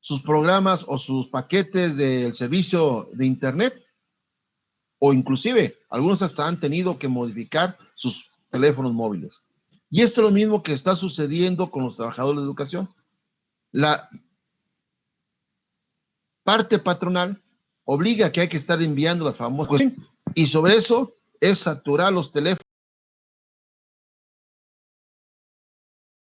sus programas o sus paquetes del servicio de internet, o inclusive algunos hasta han tenido que modificar sus teléfonos móviles. Y esto es lo mismo que está sucediendo con los trabajadores de educación. La parte patronal obliga a que hay que estar enviando las famosas, y sobre eso es saturar los teléfonos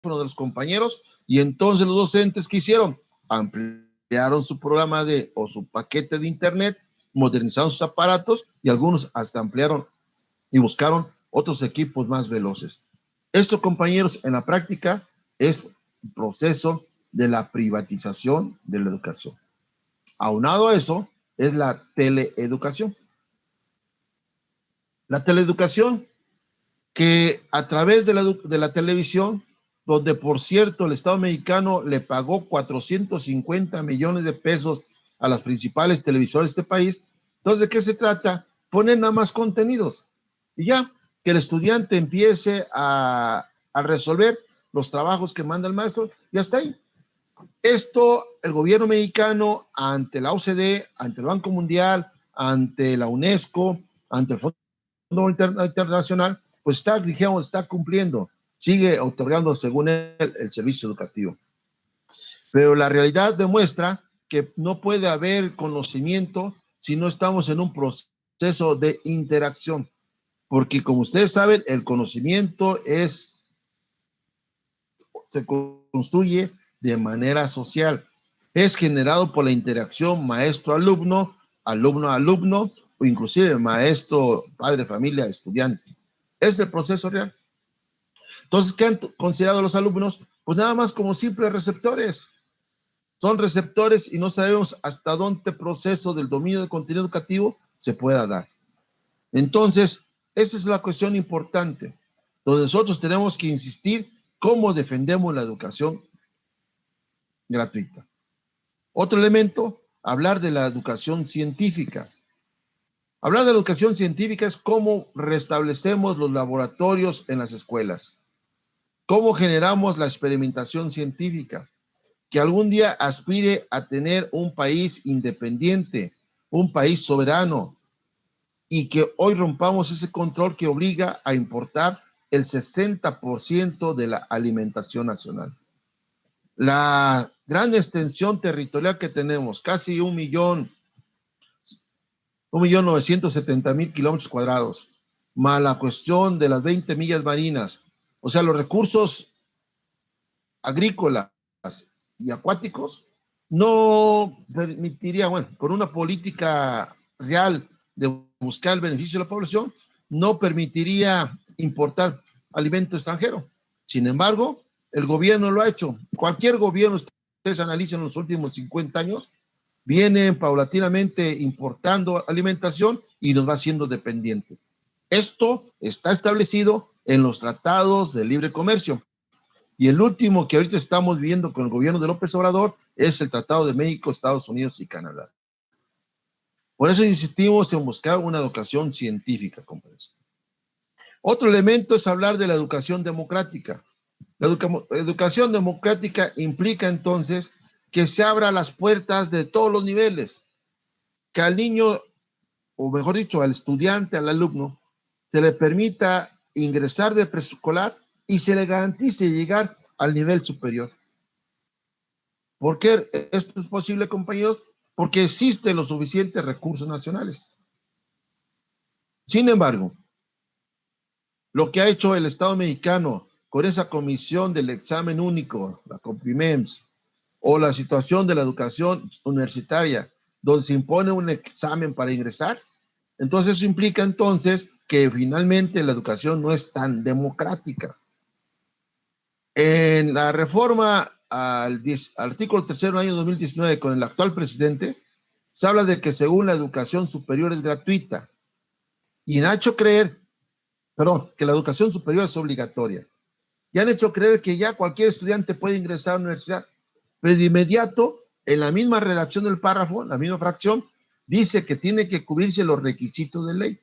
de los compañeros, y entonces los docentes, ¿qué hicieron? Ampliaron su programa o su paquete de internet, modernizaron sus aparatos, y algunos hasta ampliaron y buscaron otros equipos más veloces. Esto, compañeros, en la práctica es el proceso de la privatización de la educación. Aunado a eso, es la teleeducación. La teleeducación que a través de la televisión, donde por cierto el Estado mexicano le pagó 450 millones de pesos a las principales televisoras de este país. Entonces, ¿de qué se trata? Poner nada más contenidos y ya, que el estudiante empiece a resolver los trabajos que manda el maestro y hasta ahí. Esto, el gobierno mexicano, ante la OCDE, ante el Banco Mundial, ante la UNESCO, ante el Fondo Internacional, pues está cumpliendo, sigue otorgando según él el servicio educativo. Pero la realidad demuestra que no puede haber conocimiento si no estamos en un proceso de interacción, porque como ustedes saben, el conocimiento se construye de manera social, es generado por la interacción maestro-alumno, alumno-alumno, o inclusive maestro, padre, familia, estudiante. Es el proceso real. Entonces, ¿qué han considerado los alumnos? Pues nada más como simples receptores. Son receptores y no sabemos hasta dónde proceso del dominio del contenido educativo se pueda dar. Entonces, esa es la cuestión importante, donde nosotros tenemos que insistir cómo defendemos la educación gratuita. Otro elemento, hablar de la educación científica. Hablar de la educación científica es cómo restablecemos los laboratorios en las escuelas, cómo generamos la experimentación científica, que algún día aspire a tener un país independiente, un país soberano, y que hoy rompamos ese control que obliga a importar el 60% de la alimentación nacional. La gran extensión territorial que tenemos, casi 1.970.000 kilómetros cuadrados, más la cuestión de las 20 millas marinas, o sea, los recursos agrícolas y acuáticos, no permitiría, bueno, con una política real de buscar el beneficio de la población, no permitiría importar alimento extranjero. Sin embargo, el gobierno lo ha hecho. Cualquier gobierno, ustedes analicen los últimos 50 años, vienen paulatinamente importando alimentación y nos va haciendo dependientes. Esto está establecido en los tratados de libre comercio. Y el último que ahorita estamos viendo con el gobierno de López Obrador es el Tratado de México, Estados Unidos y Canadá. Por eso insistimos en buscar una educación científica, compañeros. Otro elemento es hablar de la educación democrática. La educación democrática implica entonces que se abran las puertas de todos los niveles, que al niño, o mejor dicho, al estudiante, al alumno, se le permita ingresar de preescolar y se le garantice llegar al nivel superior. ¿Por qué esto es posible, compañeros? Porque existen los suficientes recursos nacionales. Sin embargo, lo que ha hecho el Estado mexicano con esa comisión del examen único, la COPIMEMS, o la situación de la educación universitaria, donde se impone un examen para ingresar, entonces eso implica entonces que finalmente la educación no es tan democrática. En la reforma al artículo 3 del año 2019 con el actual presidente, se habla de que según la educación superior es gratuita y han hecho creer, que la educación superior es obligatoria. Y han hecho creer que ya cualquier estudiante puede ingresar a la universidad, pero de inmediato, en la misma redacción del párrafo, la misma fracción, dice que tiene que cubrirse los requisitos de ley.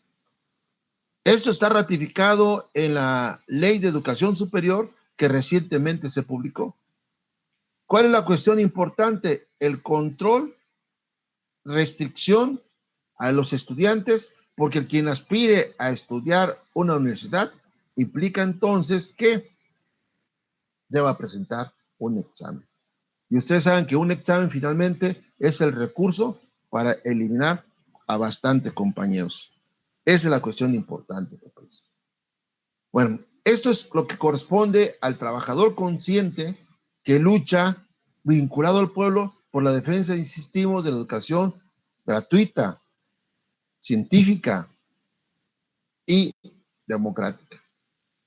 Esto está ratificado en la Ley de Educación Superior que recientemente se publicó. ¿Cuál es la cuestión importante? el control, restricción a los estudiantes, porque quien aspire a estudiar una universidad implica entonces que deba presentar un examen. Y ustedes saben que un examen finalmente es el recurso para eliminar a bastante compañeros. Esa es la cuestión importante. Bueno, esto es lo que corresponde al trabajador consciente que lucha vinculado al pueblo por la defensa, insistimos, de la educación gratuita, científica y democrática.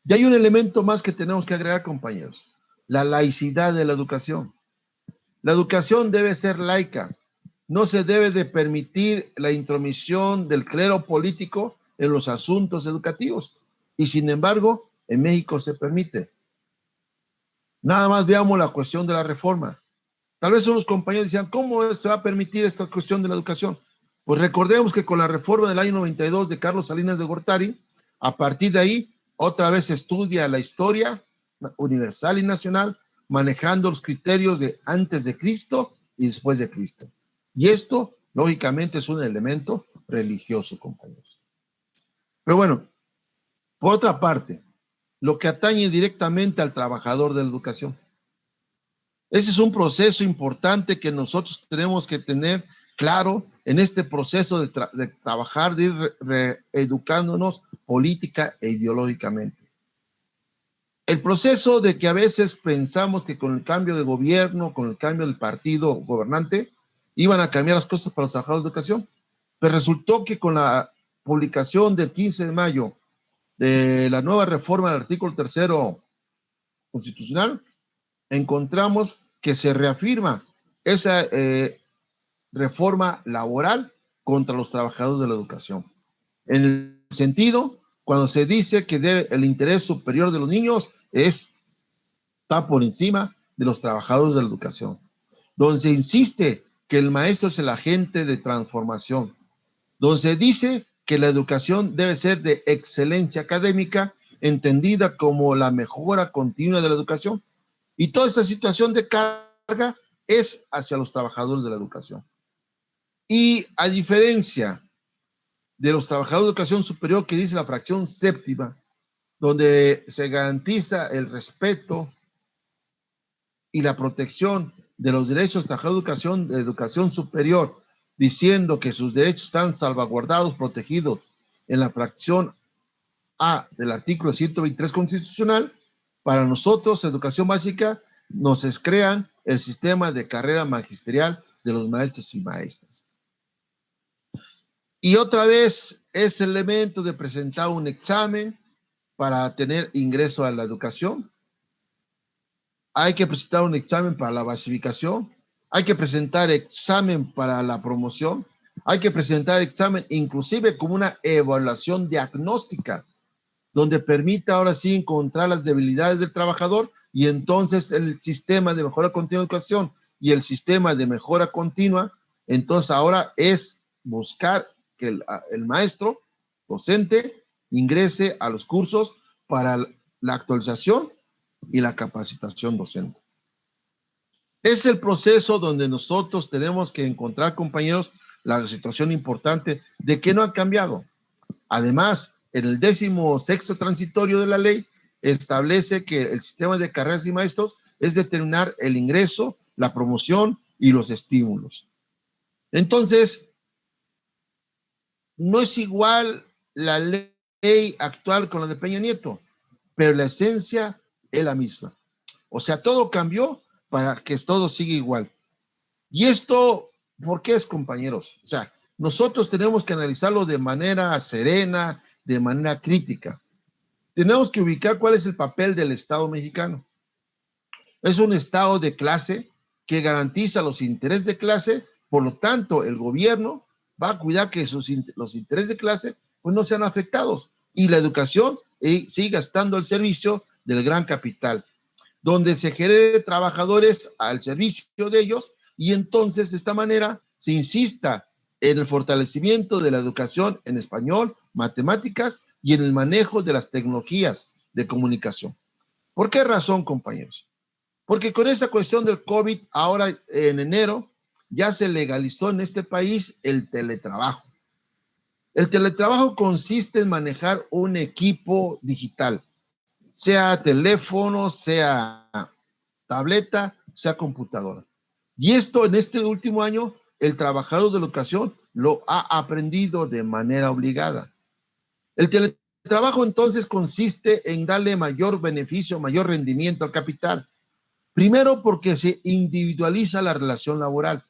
Y hay un elemento más que tenemos que agregar, compañeros: la laicidad de la educación. La educación debe ser laica. No se debe de permitir la intromisión del clero político en los asuntos educativos. Y sin embargo, en México se permite. Nada más veamos la cuestión de la reforma. Tal vez unos compañeros decían, ¿cómo se va a permitir esta cuestión de la educación? Pues recordemos que con la reforma del año 92 de Carlos Salinas de Gortari, a partir de ahí, otra vez se estudia la historia universal y nacional, manejando los criterios de antes de Cristo y después de Cristo. Y esto, lógicamente, es un elemento religioso, compañeros. Pero bueno, por otra parte, lo que atañe directamente al trabajador de la educación. Ese es un proceso importante que nosotros tenemos que tener claro en este proceso de trabajar, de ir reeducándonos política e ideológicamente. El proceso de que a veces pensamos que con el cambio de gobierno, con el cambio del partido gobernante, iban a cambiar las cosas para los trabajadores de educación, pero resultó que con la publicación del 15 de mayo de la nueva reforma del artículo 3º constitucional, encontramos que se reafirma esa reforma laboral contra los trabajadores de la educación. En el sentido, cuando se dice que el interés superior de los niños está por encima de los trabajadores de la educación. Donde se insiste que el maestro es el agente de transformación. Donde se dice que la educación debe ser de excelencia académica, entendida como la mejora continua de la educación. Y toda esta situación de carga es hacia los trabajadores de la educación. Y a diferencia de los trabajadores de educación superior, que dice la fracción séptima, donde se garantiza el respeto y la protección de los derechos de los trabajadores de educación superior, diciendo que sus derechos están salvaguardados, protegidos en la fracción A del artículo 123 constitucional. Para nosotros, educación básica, nos crean el sistema de carrera magisterial de los maestros y maestras. Y otra vez, ese elemento de presentar un examen para tener ingreso a la educación. Hay que presentar un examen para la basificación. Hay que presentar examen para la promoción. Hay que presentar examen inclusive como una evaluación diagnóstica, donde permita ahora sí encontrar las debilidades del trabajador, y entonces el sistema de mejora continua de educación y el sistema de mejora continua, entonces ahora es buscar que el maestro docente ingrese a los cursos para la actualización y la capacitación docente. Es el proceso donde nosotros tenemos que encontrar, compañeros, la situación importante de que no ha cambiado. Además, en el 16º transitorio de la ley establece que el sistema de carreras y maestros es determinar el ingreso, la promoción y los estímulos. Entonces, no es igual la ley actual con la de Peña Nieto, pero la esencia es la misma. O sea, todo cambió para que todo siga igual. Y esto, ¿por qué es, compañeros? O sea, nosotros tenemos que analizarlo de manera serena, de manera crítica. Tenemos que ubicar cuál es el papel del Estado mexicano. Es un Estado de clase que garantiza los intereses de clase, por lo tanto, el gobierno va a cuidar que los intereses de clase pues, no sean afectados, y la educación siga estando al servicio del gran capital, donde se genere trabajadores al servicio de ellos, y entonces de esta manera se insista en el fortalecimiento de la educación en español, matemáticas y en el manejo de las tecnologías de comunicación. ¿Por qué razón, compañeros? Porque con esa cuestión del COVID, ahora en enero, ya se legalizó en este país el teletrabajo. El teletrabajo consiste en manejar un equipo digital, sea teléfono, sea tableta, sea computadora. Y esto en este último año, el trabajador de la educación lo ha aprendido de manera obligada. El teletrabajo entonces consiste en darle mayor beneficio, mayor rendimiento al capital. Primero, porque se individualiza la relación laboral.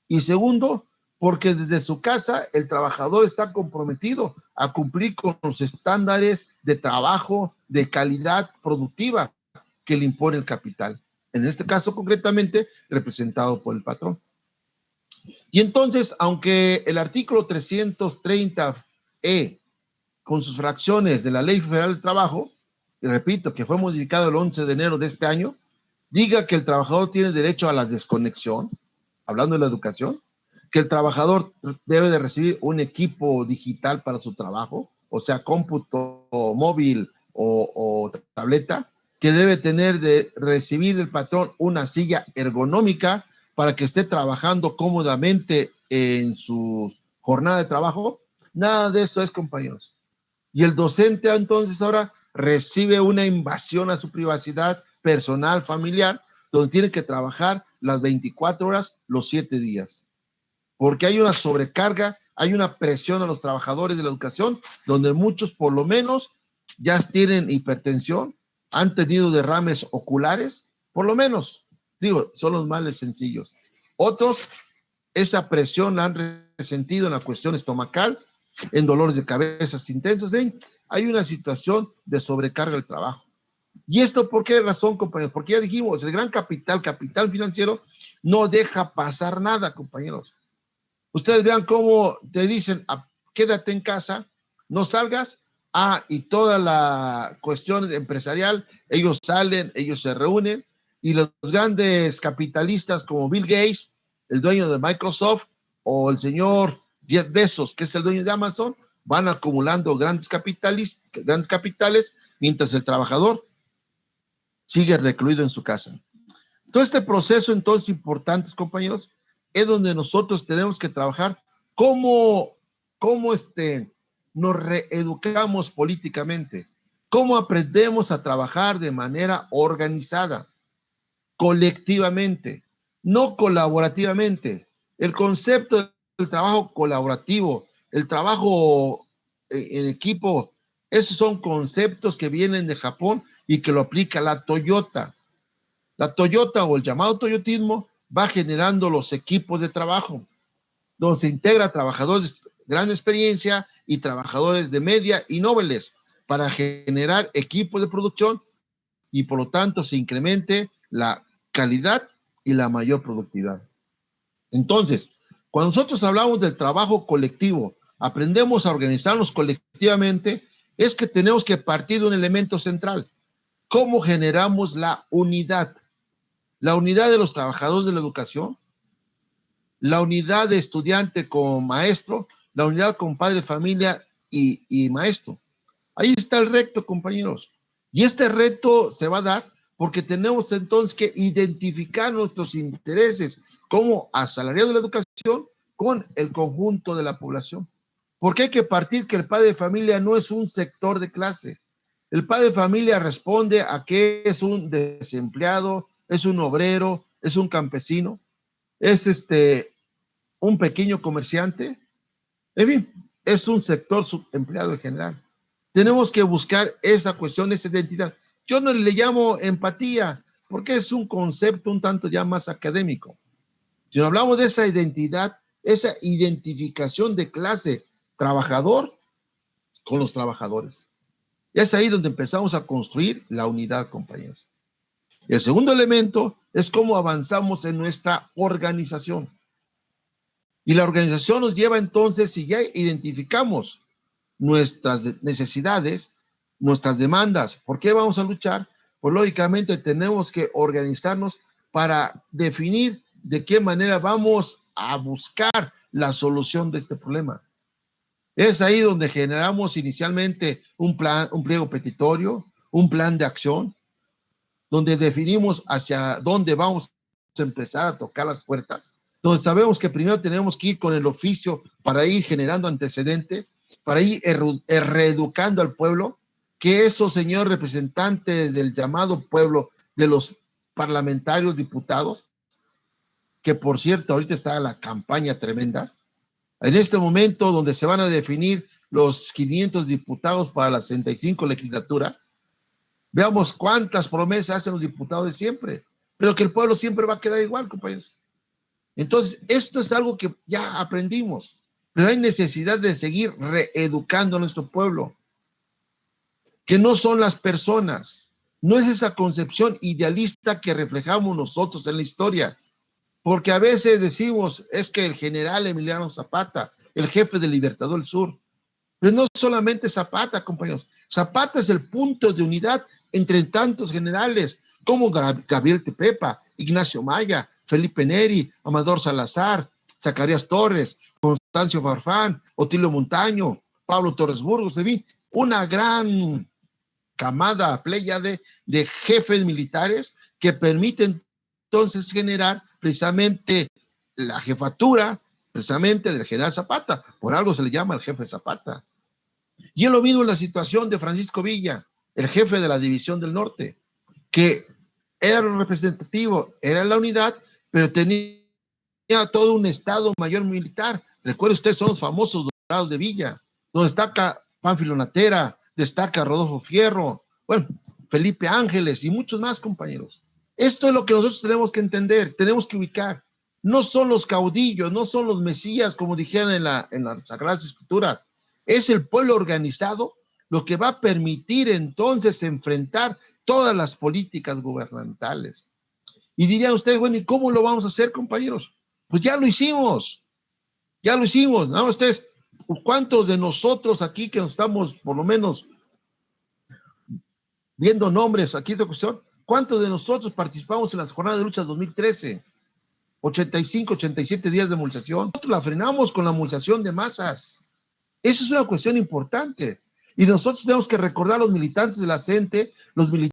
Y segundo, porque desde su casa el trabajador está comprometido a cumplir con los estándares de trabajo, de calidad productiva que le impone el capital. En este caso, concretamente, representado por el patrón. Y entonces, aunque el artículo 330E, con sus fracciones de la Ley Federal del Trabajo, y repito, que fue modificado el 11 de enero de este año, diga que el trabajador tiene derecho a la desconexión, hablando de la educación, que el trabajador debe de recibir un equipo digital para su trabajo, o sea, cómputo móvil o tableta, que debe tener de recibir del patrón una silla ergonómica para que esté trabajando cómodamente en su jornada de trabajo. Nada de eso es, compañeros. Y el docente entonces ahora recibe una invasión a su privacidad personal, familiar, donde tiene que trabajar las 24 horas, los 7 días. Porque hay una sobrecarga, hay una presión a los trabajadores de la educación, donde muchos por lo menos ya tienen hipertensión, han tenido derrames oculares, por lo menos, digo, son los males sencillos. Otros, esa presión la han resentido en la cuestión estomacal, en dolores de cabeza intensos, ¿eh? Hay una situación de sobrecarga del trabajo. ¿Y esto por qué razón, compañeros? Porque ya dijimos, el gran capital financiero, no deja pasar nada, compañeros. Ustedes vean cómo te dicen, quédate en casa, no salgas, y toda la cuestión empresarial, ellos salen, ellos se reúnen, y los grandes capitalistas como Bill Gates, el dueño de Microsoft, o el señor Jeff Bezos, que es el dueño de Amazon, van acumulando grandes capitales, mientras el trabajador sigue recluido en su casa. Todo este proceso, entonces, importantes, compañeros, es donde nosotros tenemos que trabajar cómo nos reeducamos políticamente, cómo aprendemos a trabajar de manera organizada, colectivamente, no colaborativamente. El concepto del trabajo colaborativo, el trabajo en equipo, esos son conceptos que vienen de Japón y que lo aplica la Toyota. La Toyota o el llamado toyotismo va generando los equipos de trabajo, donde se integra trabajadores de gran experiencia y trabajadores de media y nobles para generar equipos de producción y por lo tanto se incremente la calidad y la mayor productividad. Entonces, cuando nosotros hablamos del trabajo colectivo, aprendemos a organizarnos colectivamente, es que tenemos que partir de un elemento central. ¿Cómo generamos la unidad? La unidad de los trabajadores de la educación, la unidad de estudiante con maestro, la unidad con padre de familia y maestro. Ahí está el reto, compañeros. Y este reto se va a dar porque tenemos entonces que identificar nuestros intereses como asalariados de la educación con el conjunto de la población. Porque hay que partir que el padre de familia no es un sector de clase. El padre de familia responde a que es un desempleado, es un obrero, es un campesino, es un pequeño comerciante, en fin, es un sector subempleado en general. Tenemos que buscar esa cuestión, esa identidad. Yo no le llamo empatía, porque es un concepto un tanto ya más académico. Si hablamos de esa identidad, esa identificación de clase trabajador con los trabajadores. Es ahí donde empezamos a construir la unidad, compañeros. El segundo elemento es cómo avanzamos en nuestra organización. Y la organización nos lleva entonces, si ya identificamos nuestras necesidades, nuestras demandas, ¿por qué vamos a luchar? Pues lógicamente tenemos que organizarnos para definir de qué manera vamos a buscar la solución de este problema. Es ahí donde generamos inicialmente un plan, un pliego petitorio, un plan de acción, donde definimos hacia dónde vamos a empezar a tocar las puertas, donde sabemos que primero tenemos que ir con el oficio para ir generando antecedente, para ir reeducando al pueblo, que esos señores representantes del llamado pueblo, de los parlamentarios, diputados, que por cierto ahorita está la campaña tremenda, en este momento donde se van a definir los 500 diputados para la 65 legislatura, veamos cuántas promesas hacen los diputados de siempre, pero que el pueblo siempre va a quedar igual, compañeros. Entonces, esto es algo que ya aprendimos, pero hay necesidad de seguir reeducando a nuestro pueblo, que no son las personas, no es esa concepción idealista que reflejamos nosotros en la historia, porque a veces decimos, es que el general Emiliano Zapata, el jefe del Libertador del Sur, pero no solamente Zapata, compañeros, Zapata es el punto de unidad entre tantos generales, como Gabriel Tepepa, Ignacio Maya, Felipe Neri, Amador Salazar, Zacarías Torres, Constancio Farfán, Otilio Montaño, Pablo Torres Burgos, en fin, una gran camada pléyade de jefes militares que permiten entonces generar precisamente la jefatura precisamente del general Zapata, por algo se le llama el jefe Zapata. Y es lo mismo en la situación de Francisco Villa, el jefe de la División del Norte, que era lo representativo, era la unidad, pero tenía todo un Estado Mayor militar. Recuerde usted, son los famosos dorados de Villa, donde destaca Pánfilo Natera, destaca Rodolfo Fierro, bueno, Felipe Ángeles y muchos más, compañeros. Esto es lo que nosotros tenemos que entender, tenemos que ubicar. No son los caudillos, no son los mesías, como dijeron en las Sagradas Escrituras. Es el pueblo organizado lo que va a permitir entonces enfrentar todas las políticas gubernamentales. Y dirían ustedes, bueno, ¿y cómo lo vamos a hacer, compañeros? Pues ya lo hicimos, nada más ustedes, ¿cuántos de nosotros aquí que estamos por lo menos viendo nombres aquí de cuestión, cuántos de nosotros participamos en las jornadas de lucha 2013? 85, 87 días de movilización. Nosotros la frenamos con la movilización de masas. Esa es una cuestión importante. Y nosotros tenemos que recordar a los militantes de la CENTE, los militantes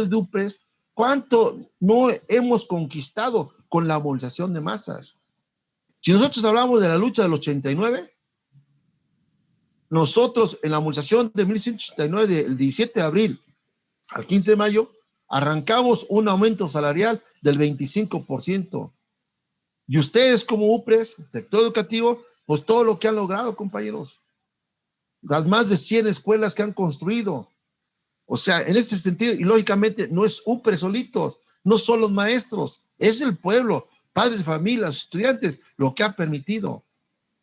de UPRES, cuánto no hemos conquistado con la movilización de masas. Si nosotros hablamos de la lucha del 89, nosotros en la movilización de 1989, del 17 de abril al 15 de mayo, arrancamos un aumento salarial del 25%. Y ustedes como UPRES, sector educativo, pues todo lo que han logrado, compañeros. Las más de 100 escuelas que han construido. O sea, en ese sentido, y lógicamente no es UPRES solitos, no son los maestros, es el pueblo, padres de familia, estudiantes, lo que ha permitido.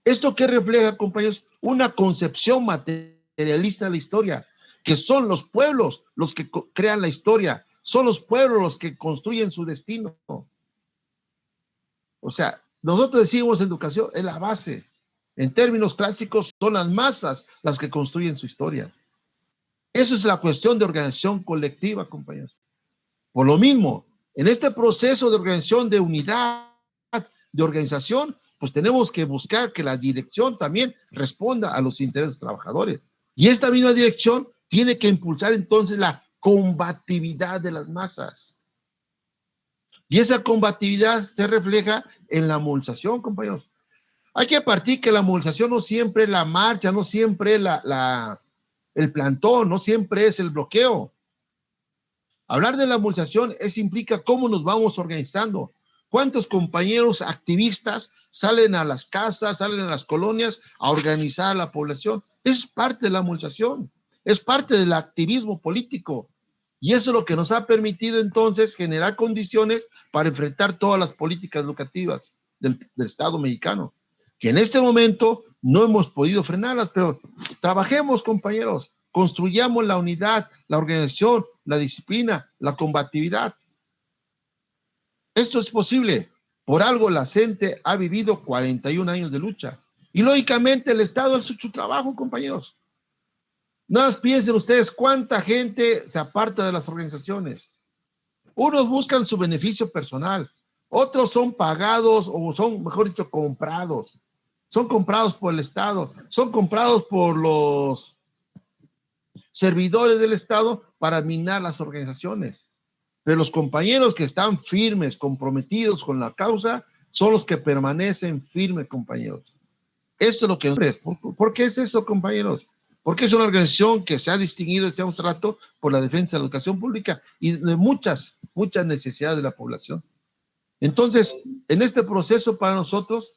¿Esto qué refleja, compañeros? Una concepción materialista de la historia, que son los pueblos los que crean la historia, son los pueblos los que construyen su destino. O sea, nosotros decimos educación es la base. En términos clásicos, son las masas las que construyen su historia. Eso es la cuestión de organización colectiva, compañeros. Por lo mismo, en este proceso de organización, de unidad, de organización, pues tenemos que buscar que la dirección también responda a los intereses de los trabajadores. Y esta misma dirección tiene que impulsar entonces la combatividad de las masas. Y esa combatividad se refleja en la movilización, compañeros. Hay que partir que la movilización no siempre es la marcha, no siempre es el plantón, no siempre es el bloqueo. Hablar de la movilización implica cómo nos vamos organizando. ¿Cuántos compañeros activistas salen a las casas, salen a las colonias a organizar a la población? Es parte de la movilización, es parte del activismo político. Y eso es lo que nos ha permitido entonces generar condiciones para enfrentar todas las políticas educativas del Estado mexicano, que en este momento no hemos podido frenarlas, pero trabajemos, compañeros, construyamos la unidad, la organización, la disciplina, la combatividad. Esto es posible. Por algo la gente ha vivido 41 años de lucha. Y lógicamente el Estado ha hecho su trabajo, compañeros. No más piensen ustedes cuánta gente se aparta de las organizaciones. Unos buscan su beneficio personal, otros son pagados o son, mejor dicho, comprados. Son comprados por el Estado, son comprados por los servidores del Estado para minar las organizaciones. Pero los compañeros que están firmes, comprometidos con la causa, son los que permanecen firmes, compañeros. Esto es lo que es. ¿Por qué es eso, compañeros? Porque es una organización que se ha distinguido desde hace un rato por la defensa de la educación pública y de muchas necesidades de la población. Entonces, en este proceso para nosotros,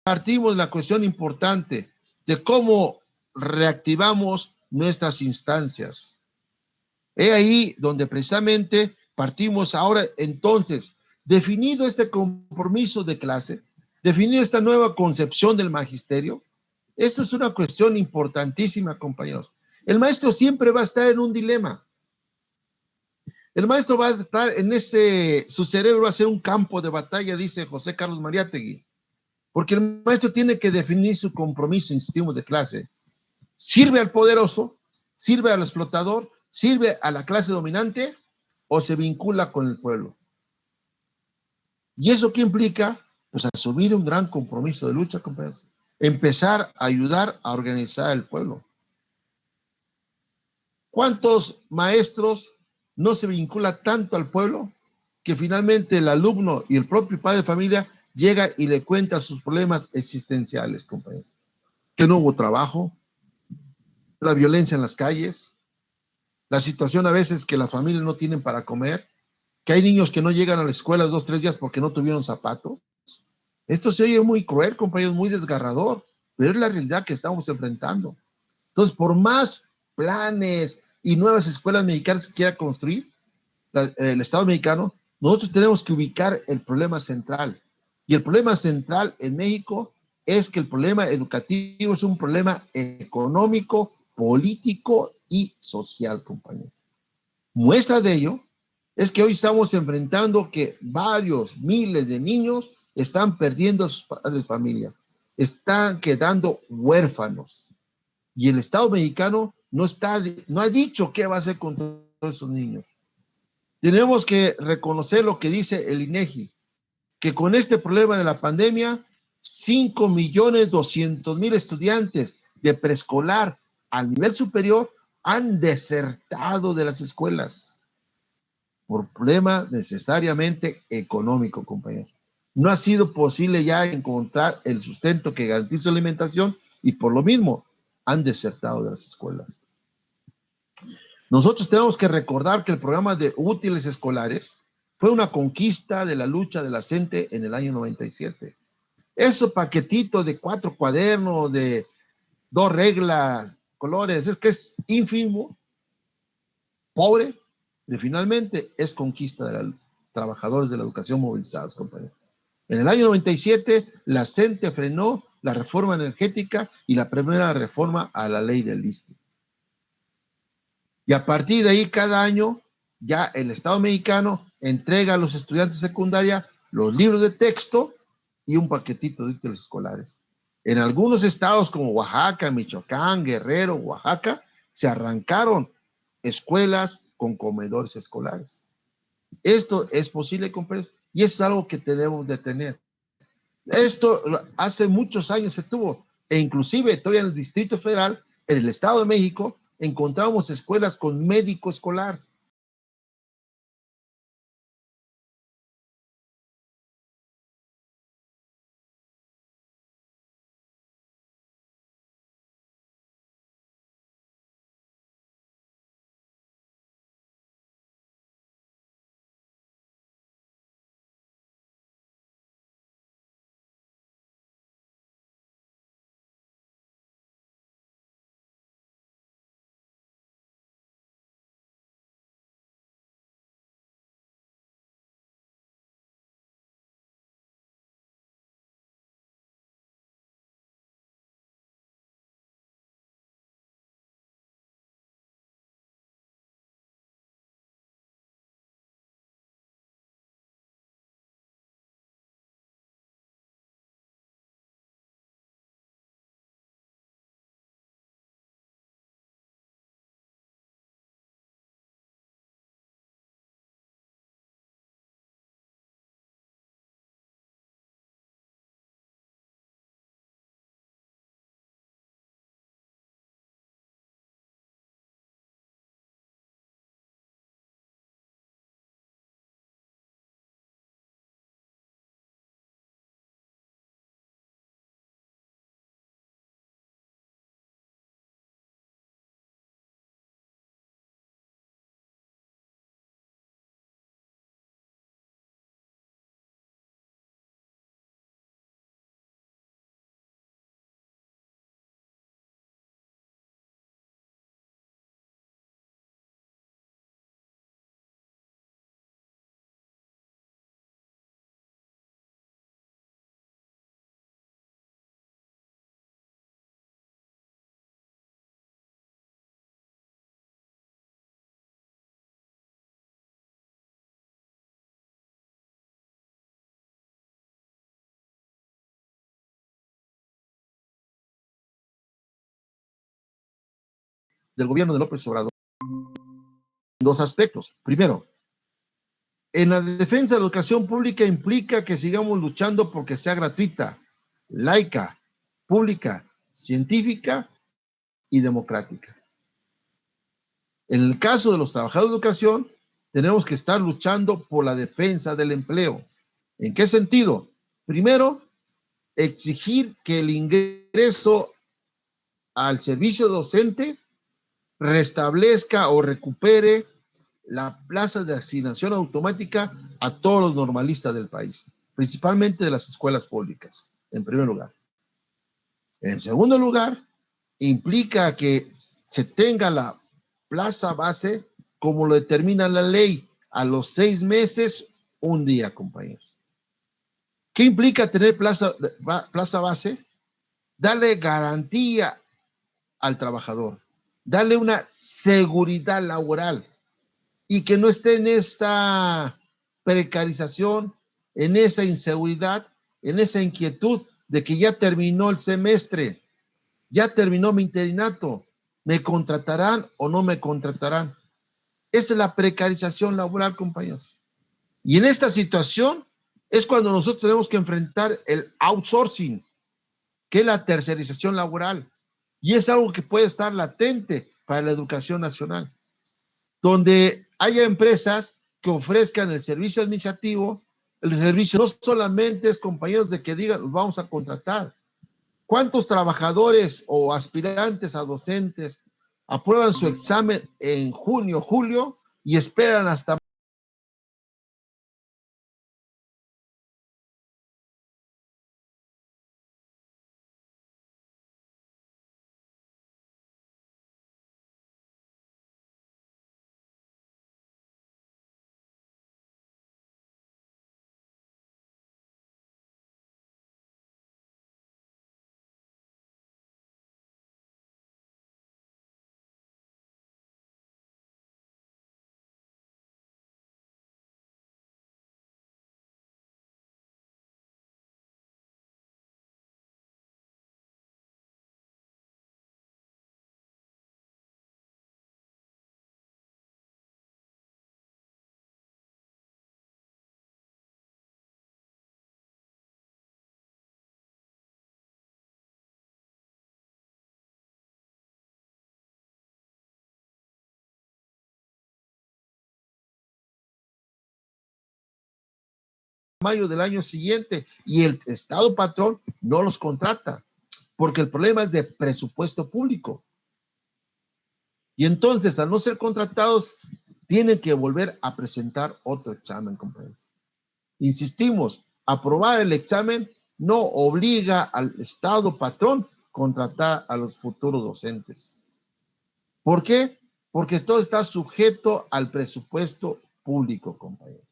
partimos de la cuestión importante de cómo reactivamos nuestras instancias. He ahí donde precisamente partimos ahora entonces, definido este compromiso de clase, definido esta nueva concepción del magisterio. Esto es una cuestión importantísima, compañeros. El maestro siempre va a estar en un dilema. El maestro va a estar en su cerebro va a ser un campo de batalla, dice José Carlos Mariátegui, porque el maestro tiene que definir su compromiso, instinto de clase. ¿Sirve al poderoso? ¿Sirve al explotador? ¿Sirve a la clase dominante? ¿O se vincula con el pueblo? ¿Y eso qué implica? Pues asumir un gran compromiso de lucha, compañeros. Empezar a ayudar a organizar el pueblo. ¿Cuántos maestros no se vincula tanto al pueblo que finalmente el alumno y el propio padre de familia llega y le cuenta sus problemas existenciales, compañeros? Que no hubo trabajo, la violencia en las calles, la situación a veces que las familias no tienen para comer, que hay niños que no llegan a la escuela 2, 3 días porque no tuvieron zapatos. Esto se oye muy cruel, compañeros, muy desgarrador, pero es la realidad que estamos enfrentando. Entonces, por más planes y nuevas escuelas mexicanas que quiera construir el Estado mexicano, nosotros tenemos que ubicar el problema central. Y el problema central en México es que el problema educativo es un problema económico, político y social, compañeros. Muestra de ello es que hoy estamos enfrentando que varios miles de niños están perdiendo a sus padres de familia, están quedando huérfanos. Y el Estado mexicano no ha dicho qué va a hacer con todos esos niños. Tenemos que reconocer lo que dice el INEGI, que con este problema de la pandemia, 5.200.000 estudiantes de preescolar al nivel superior han desertado de las escuelas por problema necesariamente económico, compañeros. No ha sido posible ya encontrar el sustento que garantice la alimentación y por lo mismo han desertado de las escuelas. Nosotros tenemos que recordar que el programa de útiles escolares fue una conquista de la lucha de la CENTE en el año 97. Esos paquetitos de 4 cuadernos, de 2 reglas, colores, es que es ínfimo, pobre, y finalmente es conquista de los trabajadores de la educación movilizados, compañeros. En el año 97, la CENTE frenó la reforma energética y la primera reforma a la ley del ISSSTE. Y a partir de ahí, cada año, ya el Estado mexicano entrega a los estudiantes de secundaria los libros de texto y un paquetito de útiles escolares. En algunos estados como Oaxaca, Michoacán, Guerrero, Oaxaca, se arrancaron escuelas con comedores escolares. Esto es posible, compañeros, y eso es algo que tenemos de tener. Esto hace muchos años se tuvo, e inclusive todavía en el Distrito Federal, en el Estado de México, encontramos escuelas con médico escolar. del gobierno de López Obrador en dos aspectos. Primero, en la defensa de la educación pública implica que sigamos luchando porque sea gratuita, laica, pública, científica y democrática. En el caso de los trabajadores de educación, tenemos que estar luchando por la defensa del empleo. ¿En qué sentido? Primero, exigir que el ingreso al servicio docente restablezca o recupere la plaza de asignación automática a todos los normalistas del país, principalmente de las escuelas públicas, en primer lugar. En segundo lugar, implica que se tenga la plaza base como lo determina la ley, a los 6 meses, un día, compañeros. ¿Qué implica tener plaza base? Darle garantía al trabajador, darle una seguridad laboral y que no esté en esa precarización, en esa inseguridad, en esa inquietud de que ya terminó el semestre, ya terminó mi interinato, ¿me contratarán o no me contratarán? Esa es la precarización laboral, compañeros. Y en esta situación es cuando nosotros tenemos que enfrentar el outsourcing, que es la tercerización laboral. Y es algo que puede estar latente para la educación nacional, donde haya empresas que ofrezcan el servicio administrativo. El servicio no solamente es, compañeros, de que digan, los vamos a contratar. ¿Cuántos trabajadores o aspirantes a docentes aprueban su examen en junio, julio y esperan hasta mayo del año siguiente y el Estado patrón no los contrata, porque el problema es de presupuesto público. Y entonces, al no ser contratados, tienen que volver a presentar otro examen, compañeros. Insistimos, aprobar el examen no obliga al Estado patrón a contratar a los futuros docentes. ¿Por qué? Porque todo está sujeto al presupuesto público, compañeros.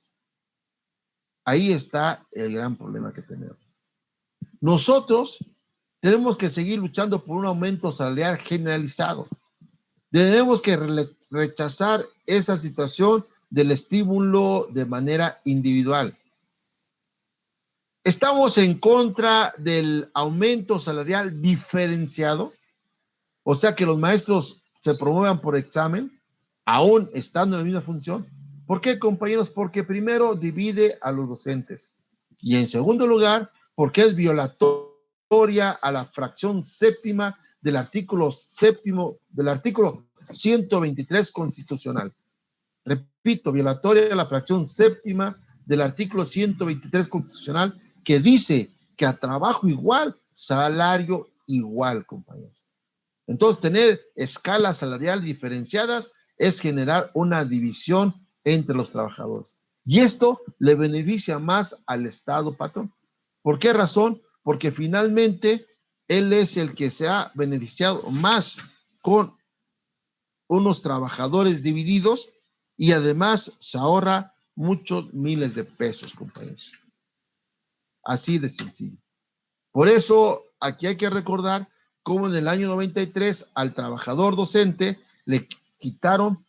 Ahí está el gran problema que tenemos. Nosotros tenemos que seguir luchando por un aumento salarial generalizado. Tenemos que rechazar esa situación del estímulo de manera individual. Estamos en contra del aumento salarial diferenciado, o sea que los maestros se promuevan por examen, aún estando en la misma función. ¿Por qué, compañeros? Porque primero divide a los docentes y en segundo lugar, porque es violatoria a la fracción séptima del artículo 123 constitucional. Repito, violatoria a la fracción séptima del artículo 123 constitucional, que dice que a trabajo igual, salario igual, compañeros. Entonces, tener escalas salariales diferenciadas es generar una división entre los trabajadores. Y esto le beneficia más al Estado patrón. ¿Por qué razón? Porque finalmente él es el que se ha beneficiado más con unos trabajadores divididos y además se ahorra muchos miles de pesos, compañeros. Así de sencillo. Por eso, aquí hay que recordar cómo en el año 93 al trabajador docente le quitaron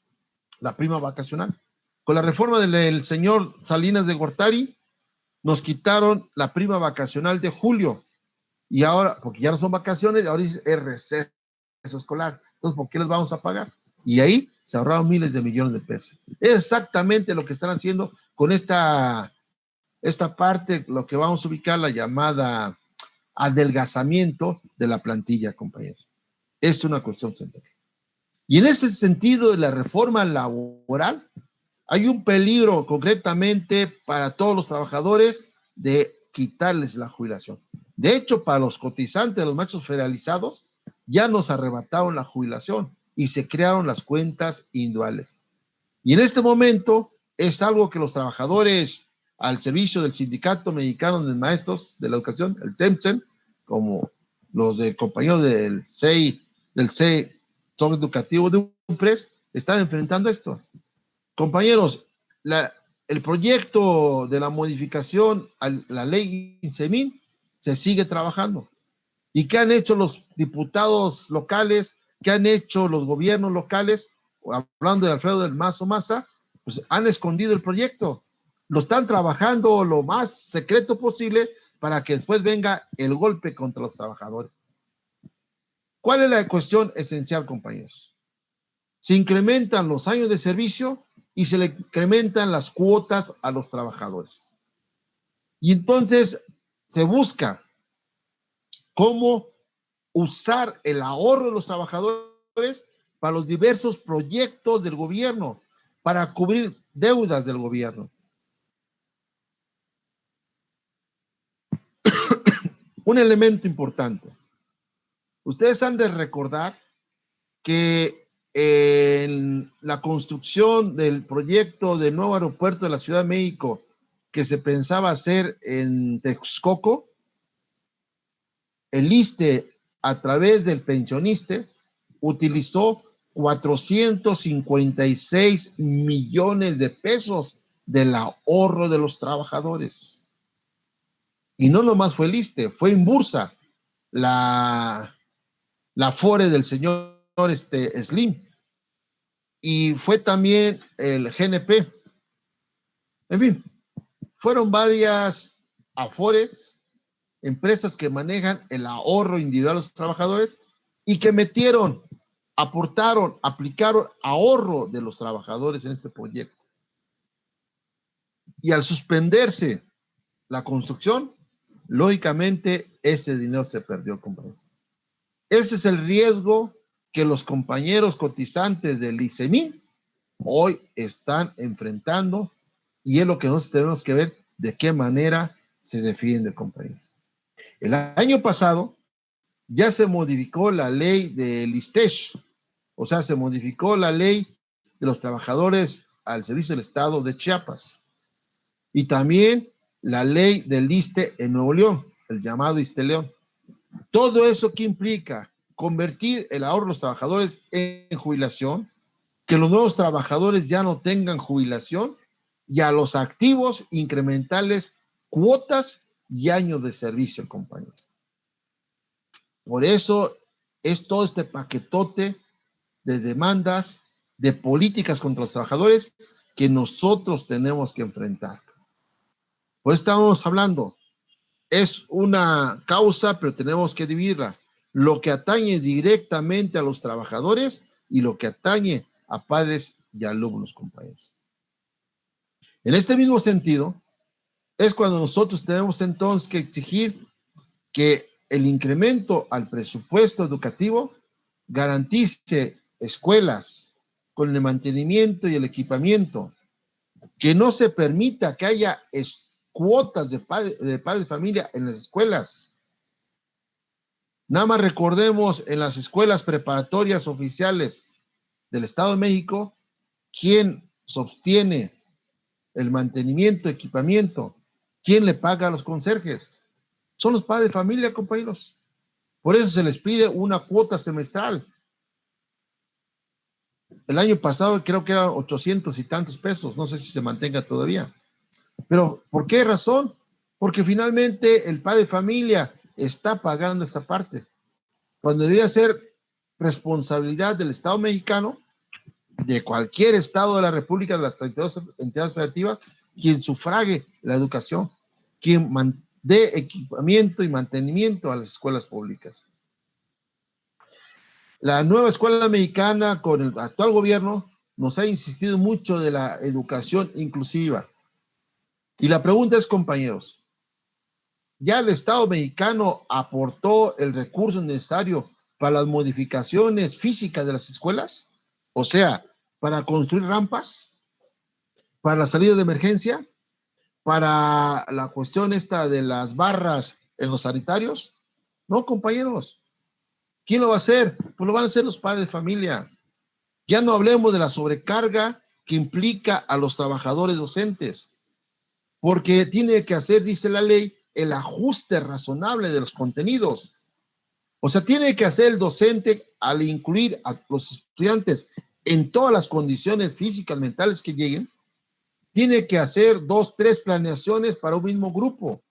la prima vacacional. Con la reforma del señor Salinas de Gortari, nos quitaron la prima vacacional de julio. Y ahora, porque ya no son vacaciones, ahora es receso. escolar. Entonces, ¿por qué les vamos a pagar? Y ahí se ahorraron miles de millones de pesos. Es exactamente lo que están haciendo con esta parte, lo que vamos a ubicar, la llamada adelgazamiento de la plantilla, compañeros. Es una cuestión central. Y en ese sentido de la reforma laboral, hay un peligro concretamente para todos los trabajadores de quitarles la jubilación. De hecho, para los cotizantes, los machos federalizados, ya nos arrebataron la jubilación y se crearon las cuentas individuales. Y en este momento es algo que los trabajadores al servicio del Sindicato Mexicano de Maestros de la Educación, el CEMCEN, como los de compañeros del CEI, del CEI Educativo de UPRES, están enfrentando esto. Compañeros, el proyecto de la modificación a la ley INSEMIN se sigue trabajando. ¿Y qué han hecho los diputados locales? ¿Qué han hecho los gobiernos locales? Hablando de Alfredo del Mazo Maza, pues han escondido el proyecto. Lo están trabajando lo más secreto posible para que después venga el golpe contra los trabajadores. ¿Cuál es la cuestión esencial, compañeros? Se incrementan los años de servicio y se le incrementan las cuotas a los trabajadores. Y entonces se busca cómo usar el ahorro de los trabajadores para los diversos proyectos del gobierno, para cubrir deudas del gobierno. Un elemento importante. Ustedes han de recordar que en la construcción del proyecto del nuevo aeropuerto de la Ciudad de México que se pensaba hacer en Texcoco, el ISSSTE, a través del pensioniste, utilizó 456 millones de pesos del ahorro de los trabajadores. Y no nomás fue el ISSSTE, fue en bursa la Afore del señor Slim, y fue también el GNP. En fin, fueron varias Afores, empresas que manejan el ahorro individual de los trabajadores y que metieron, aportaron, aplicaron ahorro de los trabajadores en este proyecto. Y al suspenderse la construcción, lógicamente ese dinero se perdió, compañeros. Ese es el riesgo que los compañeros cotizantes del ISEMIN hoy están enfrentando, y es lo que nosotros tenemos que ver de qué manera se defiende, compañeros. El año pasado ya se modificó la ley del ISSSTE, o sea, se modificó la ley de los trabajadores al servicio del Estado de Chiapas, y también la ley del ISSSTE en Nuevo León, el llamado ISSSTE León. Todo eso que implica convertir el ahorro de los trabajadores en jubilación, que los nuevos trabajadores ya no tengan jubilación, y a los activos incrementarles cuotas y años de servicio, compañeros. Por eso es todo este paquetote de demandas, de políticas contra los trabajadores que nosotros tenemos que enfrentar. Por eso estamos hablando, es una causa, pero tenemos que dividirla. Lo que atañe directamente a los trabajadores y lo que atañe a padres y alumnos, compañeros. En este mismo sentido, es cuando nosotros tenemos entonces que exigir que el incremento al presupuesto educativo garantice escuelas con el mantenimiento y el equipamiento, que no se permita que haya cuotas de padres de familia en las escuelas. Nada más recordemos en las escuelas preparatorias oficiales del Estado de México, ¿quién sostiene el mantenimiento, equipamiento? ¿Quién le paga a los conserjes? Son los padres de familia, compañeros. Por eso se les pide una cuota semestral. El año pasado creo que eran 800 y tantos pesos, no sé si se mantenga todavía. Pero ¿por qué razón? Porque finalmente el padre de familia está pagando esta parte, cuando debería ser responsabilidad del Estado mexicano, de cualquier estado de la República, de las 32 entidades federativas, quien sufrague la educación, quien dé equipamiento y mantenimiento a las escuelas públicas. La nueva escuela mexicana con el actual gobierno nos ha insistido mucho de la educación inclusiva. Y la pregunta es, compañeros, ¿ya el Estado mexicano aportó el recurso necesario para las modificaciones físicas de las escuelas? O sea, para construir rampas, para la salida de emergencia, para la cuestión esta de las barras en los sanitarios. No, compañeros. ¿Quién lo va a hacer? Pues lo van a hacer los padres de familia. Ya no hablemos de la sobrecarga que implica a los trabajadores docentes, porque tiene que hacer, dice la ley, el ajuste razonable de los contenidos. O sea, tiene que hacer el docente al incluir a los estudiantes en todas las condiciones físicas, mentales que lleguen, tiene que hacer 2, 3 planeaciones para un mismo grupo,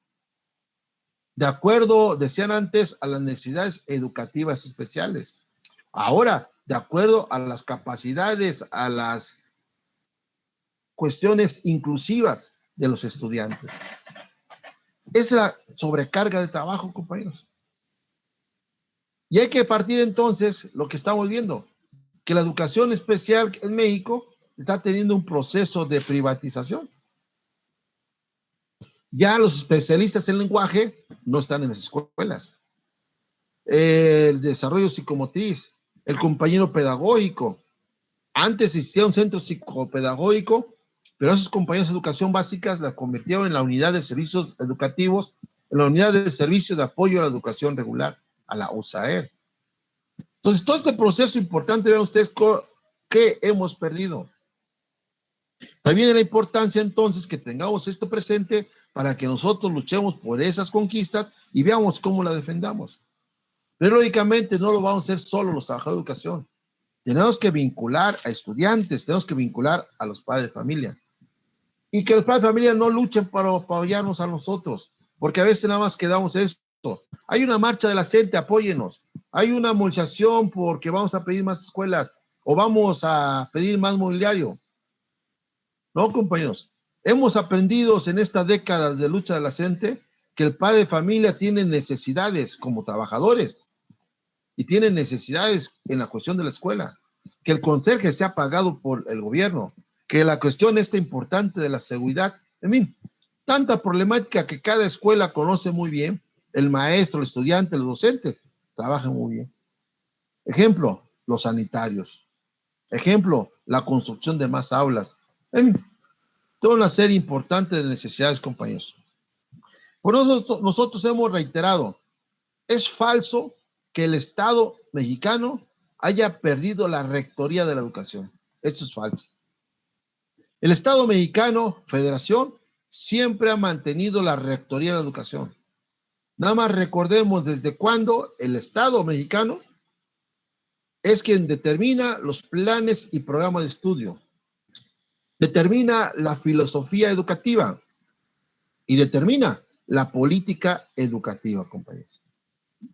de acuerdo, decían antes, a las necesidades educativas especiales. Ahora, de acuerdo a las capacidades, a las cuestiones inclusivas de los estudiantes. Es la sobrecarga de trabajo, compañeros. Y hay que partir entonces lo que estamos viendo, que la educación especial en México está teniendo un proceso de privatización. Ya los especialistas en lenguaje no están en las escuelas. El desarrollo psicomotriz, el compañero pedagógico. Antes existía un centro psicopedagógico, pero esos compañeros de educación básicas la convirtieron en la unidad de servicios educativos, en la unidad de servicio de apoyo a la educación regular, a la USAER. Entonces, todo este proceso importante, vean ustedes qué hemos perdido. También la importancia entonces que tengamos esto presente para que nosotros luchemos por esas conquistas y veamos cómo la defendamos. Pero lógicamente no lo vamos a hacer solo los trabajadores de educación. Tenemos que vincular a estudiantes, tenemos que vincular a los padres de familia. Y que los padres de familia no luchen para apoyarnos a nosotros, porque a veces nada más quedamos esto. Hay una marcha de la gente, apóyenos. Hay una movilización porque vamos a pedir más escuelas o vamos a pedir más mobiliario. No, compañeros. Hemos aprendido en estas décadas de lucha de la gente que el padre de familia tiene necesidades como trabajadores y tiene necesidades en la cuestión de la escuela, que el conserje sea pagado por el gobierno, que la cuestión esta importante de la seguridad, en fin, tanta problemática que cada escuela conoce muy bien, el maestro, el estudiante, el docente, trabajan muy bien. Ejemplo, los sanitarios. Ejemplo, la construcción de más aulas. En fin, toda una serie importante de necesidades, compañeros. Por eso nosotros hemos reiterado, es falso que el Estado mexicano haya perdido la rectoría de la educación. Esto es falso. El Estado mexicano, Federación, siempre ha mantenido la rectoría de la educación. Nada más recordemos desde cuándo el Estado mexicano es quien determina los planes y programas de estudio, determina la filosofía educativa y determina la política educativa, compañeros.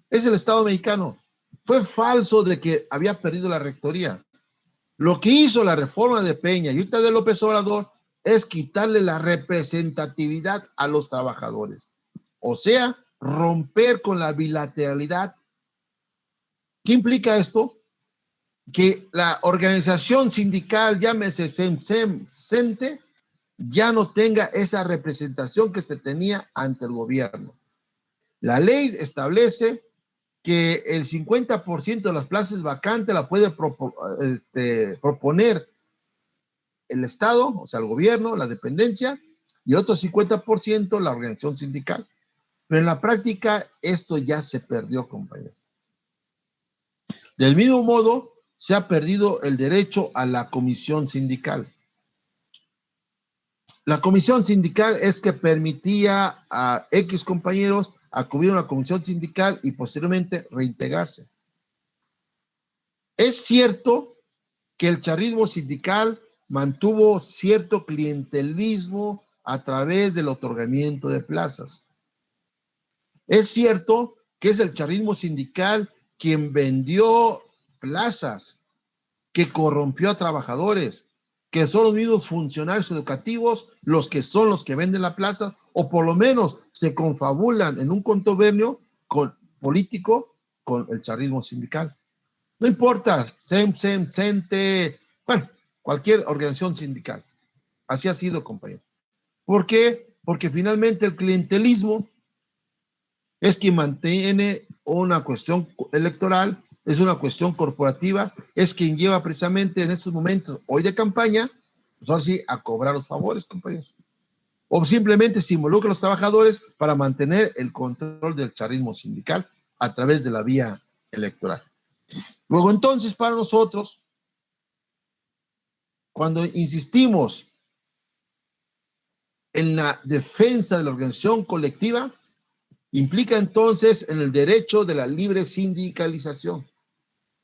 Es el Estado mexicano. Fue falso de que había perdido la rectoría. Lo que hizo la reforma de Peña y ahorita de López Obrador es quitarle la representatividad a los trabajadores. O sea, romper con la bilateralidad. ¿Qué implica esto? Que la organización sindical, llámese CENTE, ya no tenga esa representación que se tenía ante el gobierno. La ley establece que el 50% de las plazas vacantes la puede proponer el Estado, o sea, el gobierno, la dependencia, y el otro 50% la organización sindical. Pero en la práctica esto ya se perdió, compañeros. Del mismo modo, se ha perdido el derecho a la comisión sindical. La comisión sindical es que permitía a X compañeros acudir a una comisión sindical y posteriormente reintegrarse. Es cierto que el charrismo sindical mantuvo cierto clientelismo a través del otorgamiento de plazas. Es cierto que es el charrismo sindical quien vendió plazas, que corrompió a trabajadores, que son los mismos funcionarios educativos los que venden la plaza, o por lo menos se confabulan en un contubernio político con el charrismo sindical. No importa, CENTE, bueno, cualquier organización sindical. Así ha sido, compañeros. ¿Por qué? Porque finalmente el clientelismo es quien mantiene una cuestión electoral, es una cuestión corporativa, es quien lleva precisamente en estos momentos, hoy de campaña, pues ahora sí, a cobrar los favores, compañeros. O simplemente se involucra a los trabajadores para mantener el control del chavismo sindical a través de la vía electoral. Luego, entonces, para nosotros, cuando insistimos en la defensa de la organización colectiva, implica entonces en el derecho de la libre sindicalización,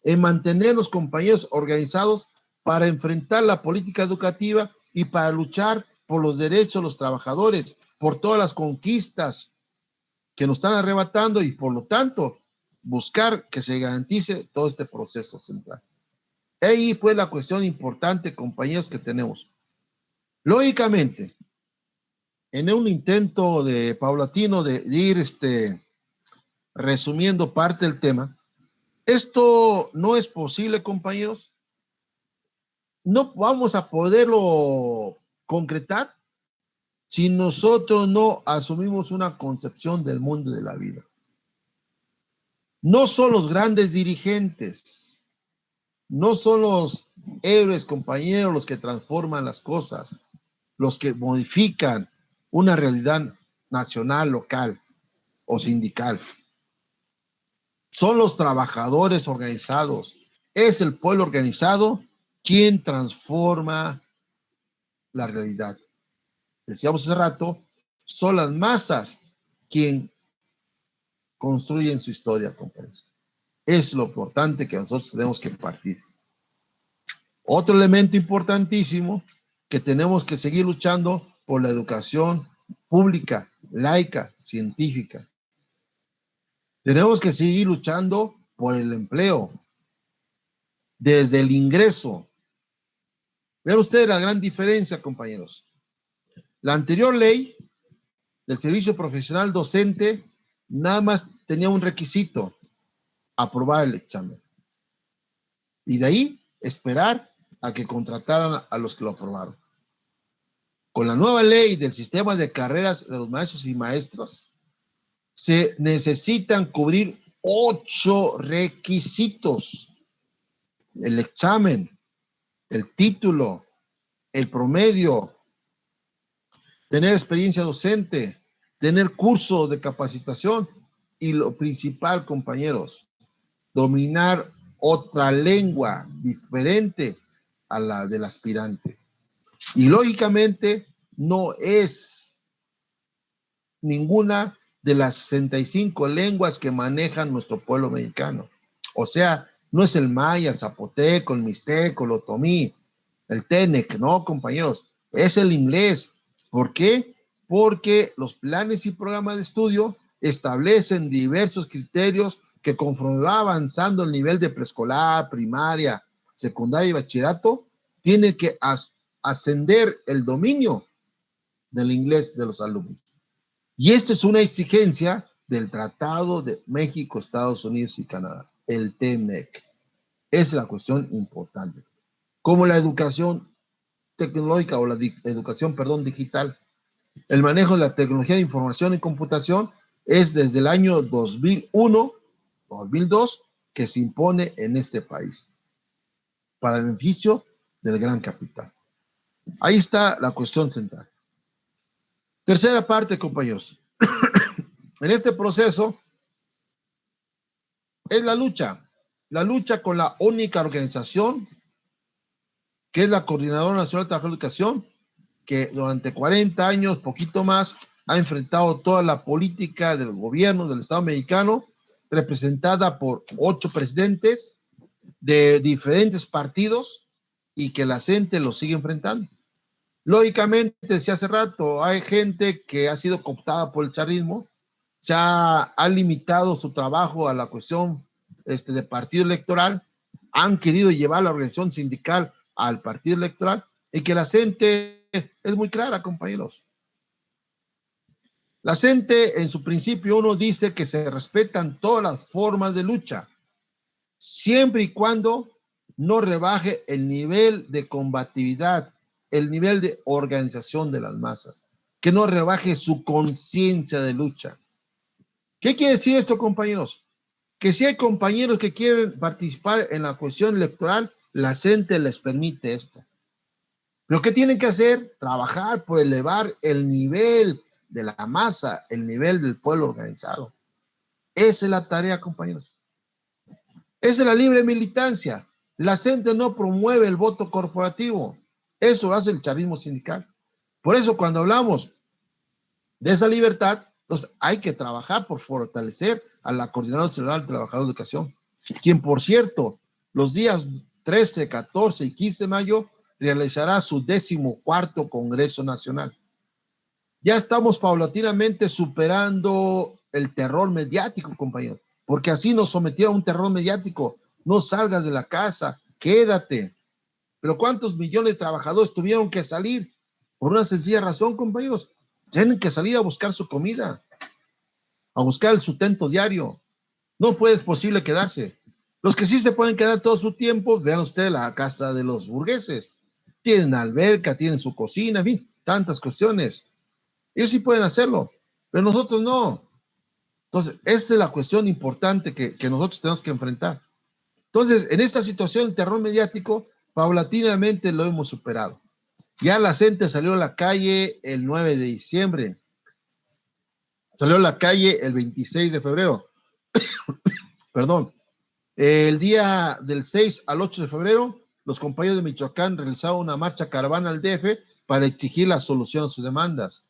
en mantener los compañeros organizados para enfrentar la política educativa y para luchar por los derechos de los trabajadores, por todas las conquistas que nos están arrebatando y por lo tanto buscar que se garantice todo este proceso central. Ahí pues la cuestión importante, compañeros, que tenemos. Lógicamente, en un intento de paulatino de ir resumiendo parte del tema, esto no es posible, compañeros. No vamos a poderlo concretar si nosotros no asumimos una concepción del mundo de la vida. No son los grandes dirigentes, no son los héroes, compañeros, los que transforman las cosas, los que modifican una realidad nacional, local o sindical. Son los trabajadores organizados. Es el pueblo organizado quien transforma la realidad. Decíamos hace rato, son las masas quien construyen su historia, compañeros. Es lo importante que nosotros tenemos que partir. Otro elemento importantísimo que tenemos que seguir luchando por la educación pública, laica, científica. Tenemos que seguir luchando por el empleo, desde el ingreso. Vean ustedes la gran diferencia, compañeros. La anterior ley del servicio profesional docente nada más tenía un requisito: aprobar el examen. Y de ahí esperar a que contrataran a los que lo aprobaron. Con la nueva ley del sistema de carreras de los maestros y maestras, se necesitan cubrir 8 requisitos: el examen, el título, el promedio, tener experiencia docente, tener curso de capacitación y lo principal, compañeros, dominar otra lengua diferente a la del aspirante. Y lógicamente no es ninguna de las 65 lenguas que manejan nuestro pueblo mexicano. O sea, no es el maya, el zapoteco, el mixteco, el otomí, el tenec, no, compañeros, es el inglés. ¿Por qué? Porque los planes y programas de estudio establecen diversos criterios que, conforme va avanzando el nivel de preescolar, primaria, secundaria y bachillerato, tiene que ascender el dominio del inglés de los alumnos. Y esta es una exigencia del Tratado de México, Estados Unidos y Canadá, el TMEC. Es la cuestión importante. Como la educación tecnológica o la educación, digital. El manejo de la tecnología de información y computación es desde el año 2001, 2002, que se impone en este país para el beneficio del gran capital. Ahí está la cuestión central. Tercera parte, compañeros. En este proceso es la lucha con la única organización que es la Coordinadora Nacional de Trabajo de Educación, que durante 40 años, poquito más, ha enfrentado toda la política del gobierno del Estado mexicano, representada por 8 presidentes de diferentes partidos y que la gente lo sigue enfrentando. Lógicamente, si hace rato hay gente que ha sido cooptada por el chavismo, ha limitado su trabajo a la cuestión de partido electoral, han querido llevar la organización sindical al partido electoral y que la gente es muy clara, compañeros. La gente, en su principio, uno dice que se respetan todas las formas de lucha, siempre y cuando no rebaje el nivel de combatividad, el nivel de organización de las masas, que no rebaje su conciencia de lucha. ¿Qué quiere decir esto, compañeros? Que si hay compañeros que quieren participar en la cuestión electoral, la gente les permite esto. Pero ¿qué tienen que hacer? Trabajar por elevar el nivel de la masa, el nivel del pueblo organizado. Esa es la tarea, compañeros. Esa es la libre militancia. La gente no promueve el voto corporativo. Eso lo hace el chavismo sindical. Por eso cuando hablamos de esa libertad, entonces hay que trabajar por fortalecer a la Coordinadora Nacional de Trabajadores de Educación, quien, por cierto, los días 13, 14 y 15 de mayo realizará su 14º Congreso Nacional. Ya estamos paulatinamente superando el terror mediático, compañeros, porque así nos sometieron a un terror mediático. No salgas de la casa, quédate. Pero ¿cuántos millones de trabajadores tuvieron que salir? Por una sencilla razón, compañeros. Tienen que salir a buscar su comida, a buscar el sustento diario. No puede, es posible quedarse. Los que sí se pueden quedar todo su tiempo, vean ustedes la casa de los burgueses. Tienen alberca, tienen su cocina, en fin, tantas cuestiones. Ellos sí pueden hacerlo, pero nosotros no. Entonces, esa es la cuestión importante que nosotros tenemos que enfrentar. Entonces, en esta situación, el terror mediático, paulatinamente lo hemos superado. Ya la gente salió a la calle el 9 de diciembre, salió a la calle el 26 de febrero, perdón. El día del 6 al 8 de febrero, los compañeros de Michoacán realizaron una marcha caravana al DF para exigir la solución a sus demandas.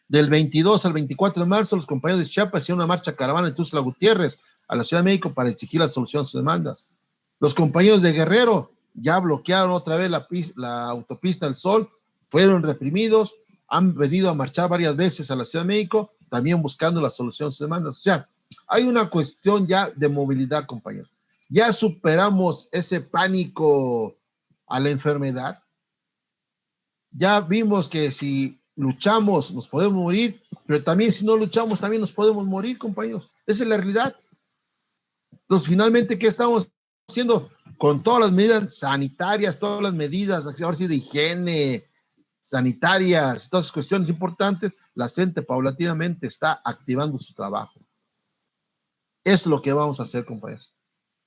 Del 22 al 24 de marzo, los compañeros de Chiapas hicieron una marcha caravana en Tuxtla Gutiérrez a la Ciudad de México para exigir la solución a sus demandas. Los compañeros de Guerrero ya bloquearon otra vez la autopista del Sol, fueron reprimidos, han venido a marchar varias veces a la Ciudad de México, también buscando la solución a sus demandas. O sea, hay una cuestión ya de movilidad, compañeros. Ya superamos ese pánico a la enfermedad. Ya vimos que si luchamos nos podemos morir, pero también si no luchamos también nos podemos morir, compañeros. Esa es la realidad. Entonces, finalmente, ¿qué estamos haciendo? Con todas las medidas sanitarias, todas las medidas, ahora sí, de higiene, sanitarias, todas las cuestiones importantes, la gente paulatinamente está activando su trabajo. Es lo que vamos a hacer, compañeros.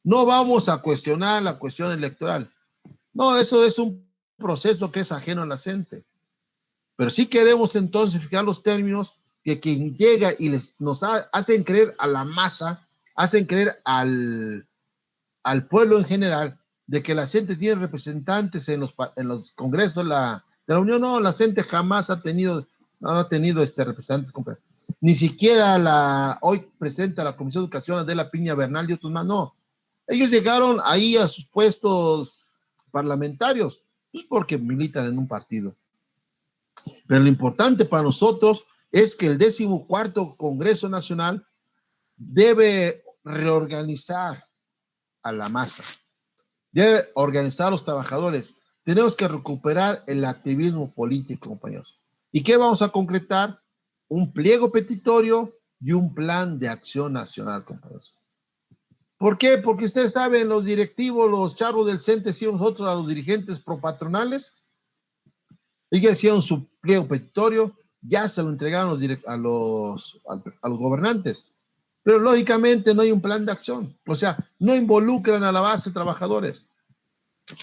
No vamos a cuestionar la cuestión electoral. No, eso es un proceso que es ajeno a la gente. Pero sí queremos entonces fijar los términos que quien llega y nos hacen creer a la masa, hacen creer al pueblo en general, de que la gente tiene representantes en los congresos de la Unión. No, la gente jamás ha tenido representantes. Ni siquiera hoy presenta la Comisión de Educación Adela Piña Bernal y otros más, no. Ellos llegaron ahí a sus puestos parlamentarios, pues porque militan en un partido. Pero lo importante para nosotros es que el 14º Congreso Nacional debe reorganizar a la masa, debe organizar a los trabajadores. Tenemos que recuperar el activismo político, compañeros. ¿Y qué vamos a concretar? Un pliego petitorio y un plan de acción nacional, compañeros. ¿Por qué? Porque ustedes saben, los directivos, los charros del CENTE, sí, nosotros a los dirigentes propatronales, ellos hicieron su pliego petitorio, ya se lo entregaron a los gobernantes. Pero lógicamente no hay un plan de acción. O sea, no involucran a la base de trabajadores.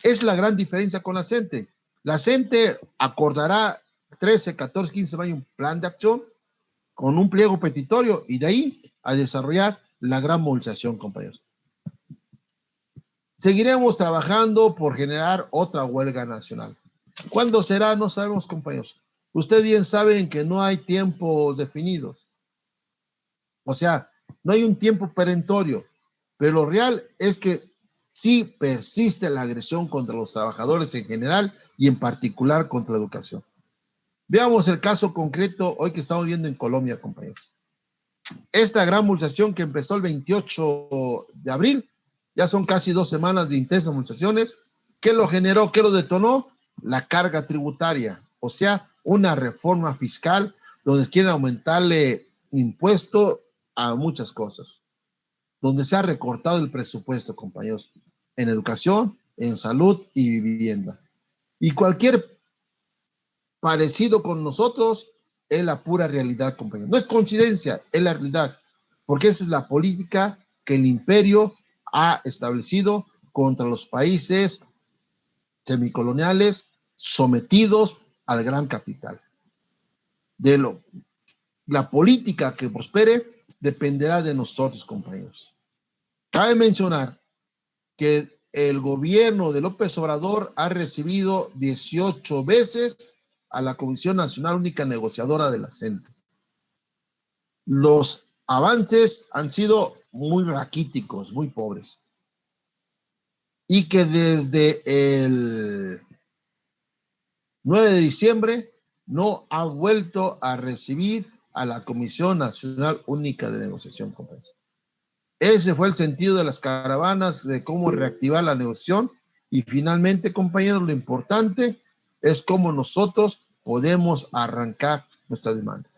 Es la gran diferencia con la CENTE. La CENTE acordará 13, 14, 15 años un plan de acción con un pliego petitorio y de ahí a desarrollar la gran movilización, compañeros. Seguiremos trabajando por generar otra huelga nacional. ¿Cuándo será? No sabemos, compañeros. Ustedes bien saben que no hay tiempos definidos. O sea, no hay un tiempo perentorio. Pero lo real es que sí persiste la agresión contra los trabajadores en general y en particular contra la educación. Veamos el caso concreto hoy que estamos viendo en Colombia, compañeros. Esta gran movilización que empezó el 28 de abril, ya son casi 2 semanas de intensas movilizaciones. ¿Qué lo generó? ¿Qué lo detonó? La carga tributaria, o sea, una reforma fiscal donde quieren aumentarle impuesto a muchas cosas. donde se ha recortado el presupuesto, compañeros, en educación, en salud y vivienda. Y cualquier parecido con nosotros es la pura realidad, compañeros. No es coincidencia, es la realidad, porque esa es la política que el imperio ha establecido contra los países semicoloniales sometidos al gran capital. La política que prospere dependerá de nosotros, compañeros. Cabe mencionar que el gobierno de López Obrador ha recibido 18 veces a la Comisión Nacional Única Negociadora de la CENTE. Los avances han sido muy raquíticos, muy pobres. Y que desde el 9 de diciembre no ha vuelto a recibir a la Comisión Nacional Única de Negociación, compañeros. Ese fue el sentido de las caravanas, de cómo reactivar la negociación. Y finalmente, compañeros, lo importante es cómo nosotros podemos arrancar nuestra demanda.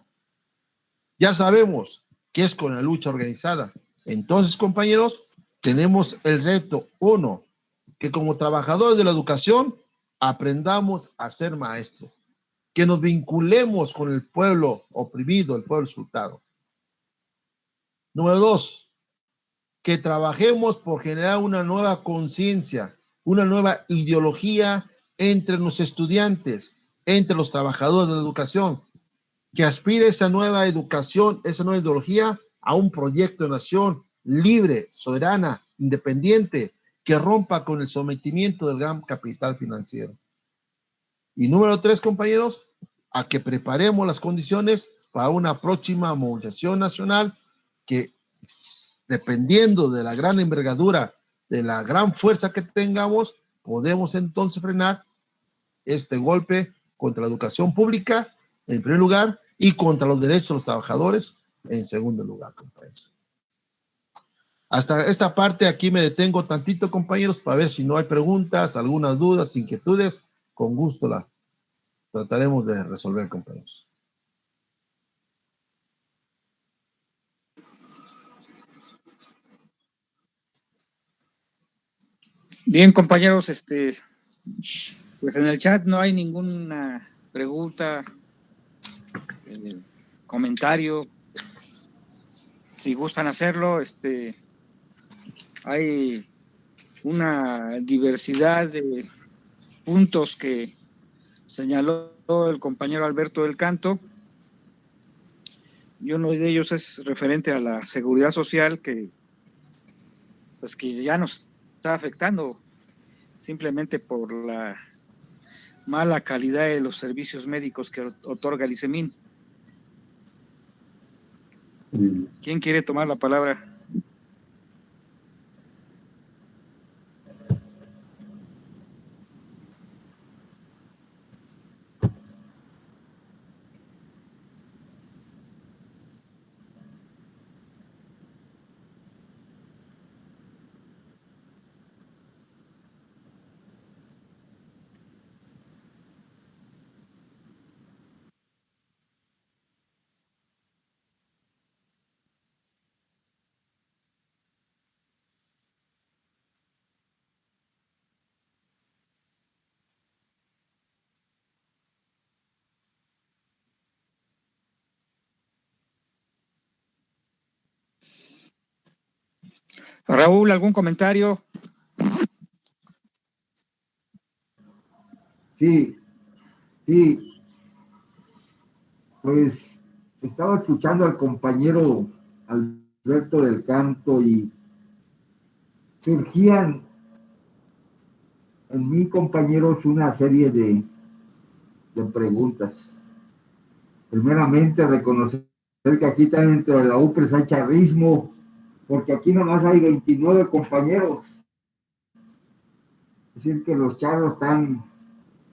Ya sabemos que es con la lucha organizada. Entonces, compañeros, tenemos el reto, uno, que como trabajadores de la educación aprendamos a ser maestros, que nos vinculemos con el pueblo oprimido, el pueblo explotado. Número dos, que trabajemos por generar una nueva conciencia, una nueva ideología entre los estudiantes, entre los trabajadores de la educación, que aspire esa nueva educación, esa nueva ideología a un proyecto de nación libre, soberana, independiente, que rompa con el sometimiento del gran capital financiero. Y número tres, compañeros, a que preparemos las condiciones para una próxima movilización nacional que, dependiendo de la gran envergadura, de la gran fuerza que tengamos, podemos entonces frenar este golpe contra la educación pública, en primer lugar, y contra los derechos de los trabajadores, en segundo lugar, compañeros. Hasta esta parte aquí me detengo tantito, compañeros, para ver si no hay preguntas, algunas dudas, inquietudes. Con gusto las trataremos de resolver, compañeros. Bien, compañeros, pues en el chat no hay ninguna pregunta, comentario. Si gustan hacerlo, hay una diversidad de puntos que señaló el compañero Alberto del Canto, y uno de ellos es referente a la seguridad social, que ya nos está afectando simplemente por la mala calidad de los servicios médicos que otorga el ICEMIN. ¿Quién quiere tomar la palabra? Raúl, ¿algún comentario? Sí, pues estaba escuchando al compañero Alberto del Canto y surgían en mí, compañeros, una serie de preguntas. Primeramente, reconocer que aquí también dentro de la UPRES hay charrismo, porque aquí nomás hay 29 compañeros. Es decir, que los charros están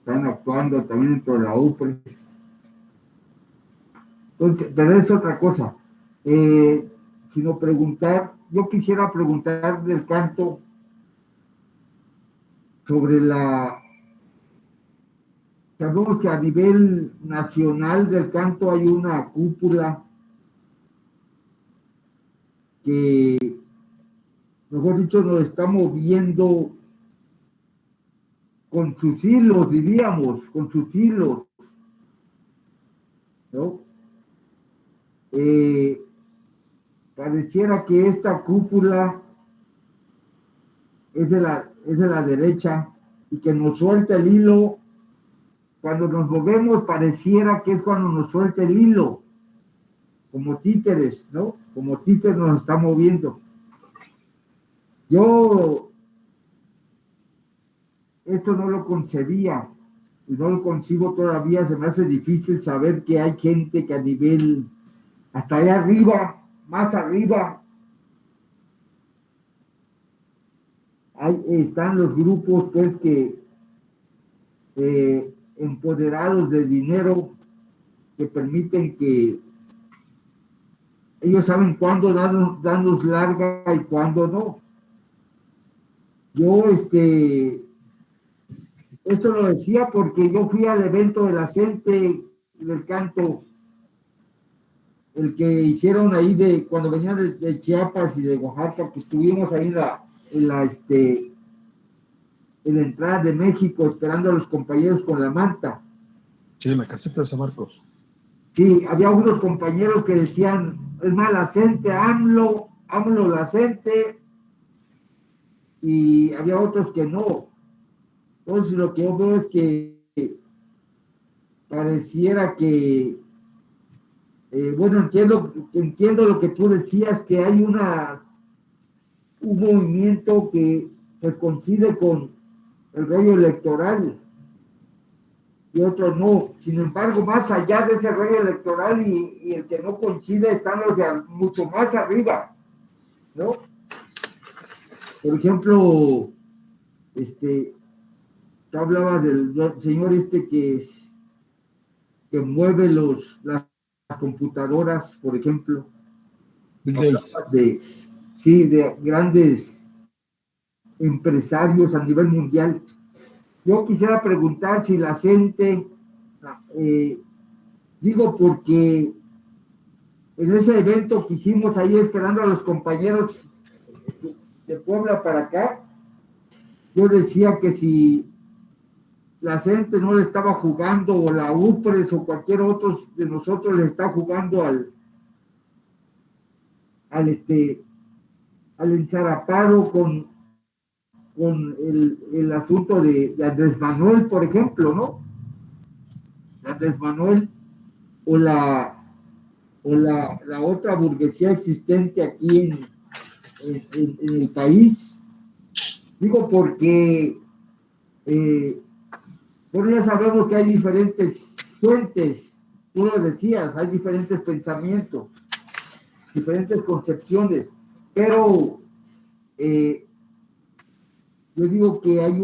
actuando también dentro de la UPRES. Entonces, pero es otra cosa. Sino preguntar, yo quisiera preguntar del Canto sobre sabemos que a nivel nacional del Canto hay una cúpula que mejor dicho, nos está moviendo con sus hilos, diríamos, con sus hilos, ¿no? Pareciera que esta cúpula es de la derecha y que nos suelta el hilo. Cuando nos movemos pareciera que es cuando nos suelta el hilo, como títeres, ¿no? Como títeres nos está moviendo. Yo esto no lo concebía y no lo concibo todavía. Se me hace difícil saber que hay gente que a nivel, hasta allá arriba, más arriba, están los grupos pues que empoderados de dinero, que permiten que ellos saben cuándo darnos larga y cuándo no. Yo esto lo decía porque yo fui al evento de la CENTE del canto, el que hicieron ahí cuando venían de Chiapas y de Oaxaca, que estuvimos ahí en la entrada de México esperando a los compañeros con la manta. Sí, en la caseta de San Marcos. Sí, había unos compañeros que decían, es más, la CENTE, AMLO la CENTE, y había otros que no. Entonces lo que yo veo es que pareciera que, bueno, entiendo lo que tú decías, que hay un movimiento que se coincide con el rollo electoral y otros no. Sin embargo, más allá de ese rollo electoral y el que no coincide, están los de mucho más arriba, ¿no? Por ejemplo, tú hablabas del señor que mueve las computadoras, por ejemplo. Bill Gates. De grandes empresarios a nivel mundial. Yo quisiera preguntar si la gente, digo porque en ese evento que hicimos ahí esperando a los compañeros de Puebla para acá, yo decía que si la gente no le estaba jugando, o la UPRES o cualquier otro de nosotros le está jugando al ensarapado con el asunto de Andrés Manuel, por ejemplo, ¿no? Andrés Manuel o la otra burguesía existente aquí en el país. Digo porque bueno, ya sabemos que hay diferentes fuentes, tú lo decías, hay diferentes pensamientos, diferentes concepciones, pero yo digo que hay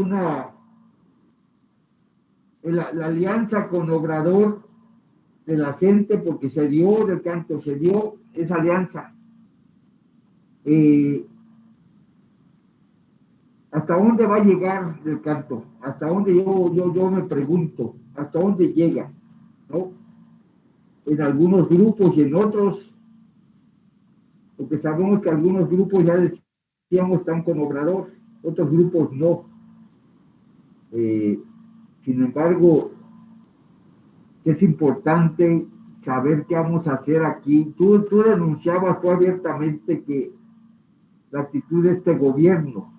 la alianza con Obrador de la gente, porque se dio esa alianza. ¿Hasta dónde va a llegar Del Canto? ¿Hasta dónde yo me pregunto? ¿Hasta dónde llega? ¿No? En algunos grupos y en otros, porque sabemos que algunos grupos, ya decíamos, están con Obrador, otros grupos no. Sin embargo, es importante saber qué vamos a hacer aquí. Tú denunciabas abiertamente que la actitud de este gobierno.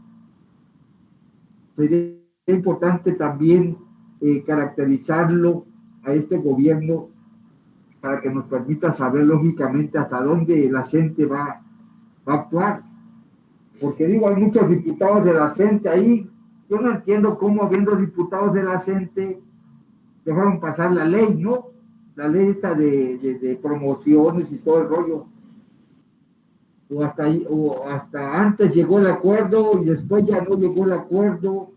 Sería importante también caracterizarlo a este gobierno para que nos permita saber lógicamente hasta dónde la gente va a actuar. Porque digo, hay muchos diputados de la gente ahí. Yo no entiendo cómo, habiendo diputados de la gente, dejaron pasar la ley, ¿no? La ley esta de promociones y todo el rollo. O hasta antes llegó el acuerdo y después ya no llegó el acuerdo,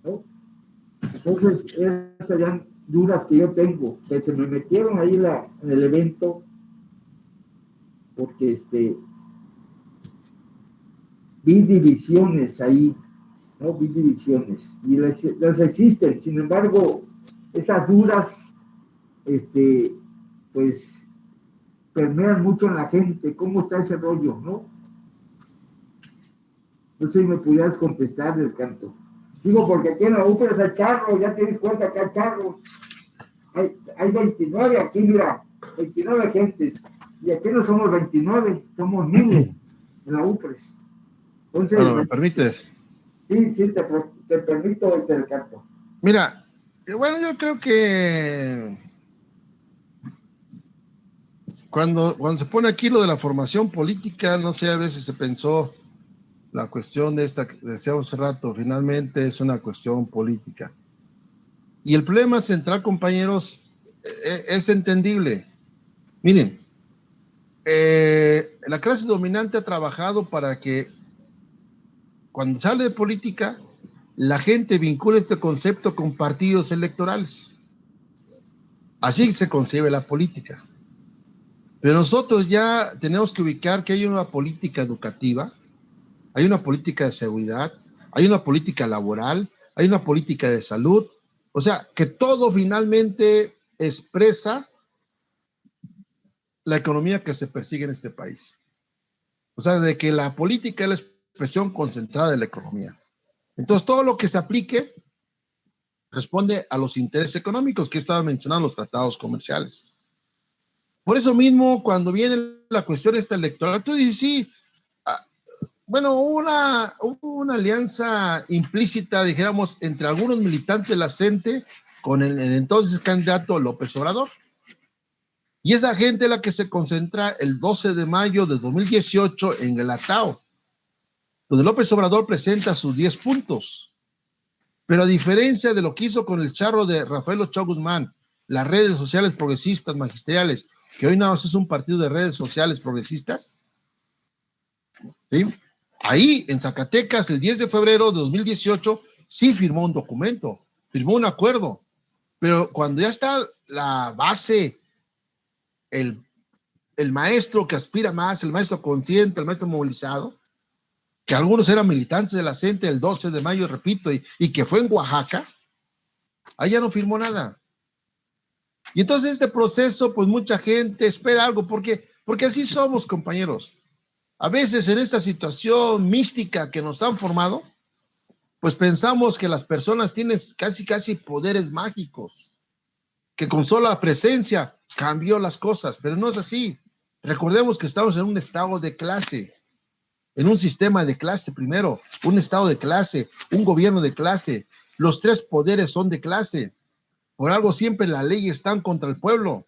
¿no? Entonces, esas serían dudas que yo tengo, que se me metieron ahí en el evento, porque vi divisiones ahí, ¿no? Vi divisiones, y las existen. Sin embargo, esas dudas, pues, permean mucho en la gente. ¿Cómo está ese rollo, no? No sé si me pudieras contestar del canto. Digo, porque aquí en la UPRES hay charros, ya te das cuenta que hay charros. Hay 29 aquí, mira, 29 gentes. Y aquí no somos 29, somos miles en la UPRES. Entonces, Bueno, ¿me permites? sí, te permito el canto. Mira, bueno, yo creo que cuando se pone aquí lo de la formación política, no sé, a veces se pensó la cuestión de esta que decíamos hace rato, finalmente es una cuestión política. Y el problema central, compañeros, es entendible. Miren, la clase dominante ha trabajado para que cuando sale de política, la gente vincula este concepto con partidos electorales. Así se concibe la política. Pero nosotros ya tenemos que ubicar que hay una política educativa, hay una política de seguridad, hay una política laboral, hay una política de salud. O sea, que todo finalmente expresa la economía que se persigue en este país. O sea, de que la política es la expresión concentrada de la economía. Entonces, todo lo que se aplique responde a los intereses económicos que estaba mencionando, los tratados comerciales. Por eso mismo, cuando viene la cuestión esta electoral, tú dices, sí, bueno, hubo una alianza implícita, dijéramos, entre algunos militantes de la CENTE con el entonces candidato López Obrador. Y esa gente es la que se concentra el 12 de mayo de 2018 en el Atao, donde López Obrador presenta sus 10 puntos. Pero a diferencia de lo que hizo con el charro de Rafael Ochoa Guzmán, las redes sociales progresistas magisteriales, que hoy nada más es un partido de redes sociales progresistas, ¿sí? Ahí en Zacatecas, el 10 de febrero de 2018, sí firmó un documento, firmó un acuerdo, pero cuando ya está la base, el maestro que aspira más, el maestro consciente, el maestro movilizado, que algunos eran militantes de la CENTE el 12 de mayo, repito, y que fue en Oaxaca, ahí ya no firmó nada. Y entonces este proceso, pues mucha gente espera algo, porque así somos, compañeros. A veces en esta situación mística que nos han formado, pues pensamos que las personas tienen casi poderes mágicos, que con sola presencia cambió las cosas, pero no es así. Recordemos que estamos en un estado de clase, en un sistema de clase primero, un estado de clase, un gobierno de clase. Los tres poderes son de clase. Por algo siempre las leyes están contra el pueblo.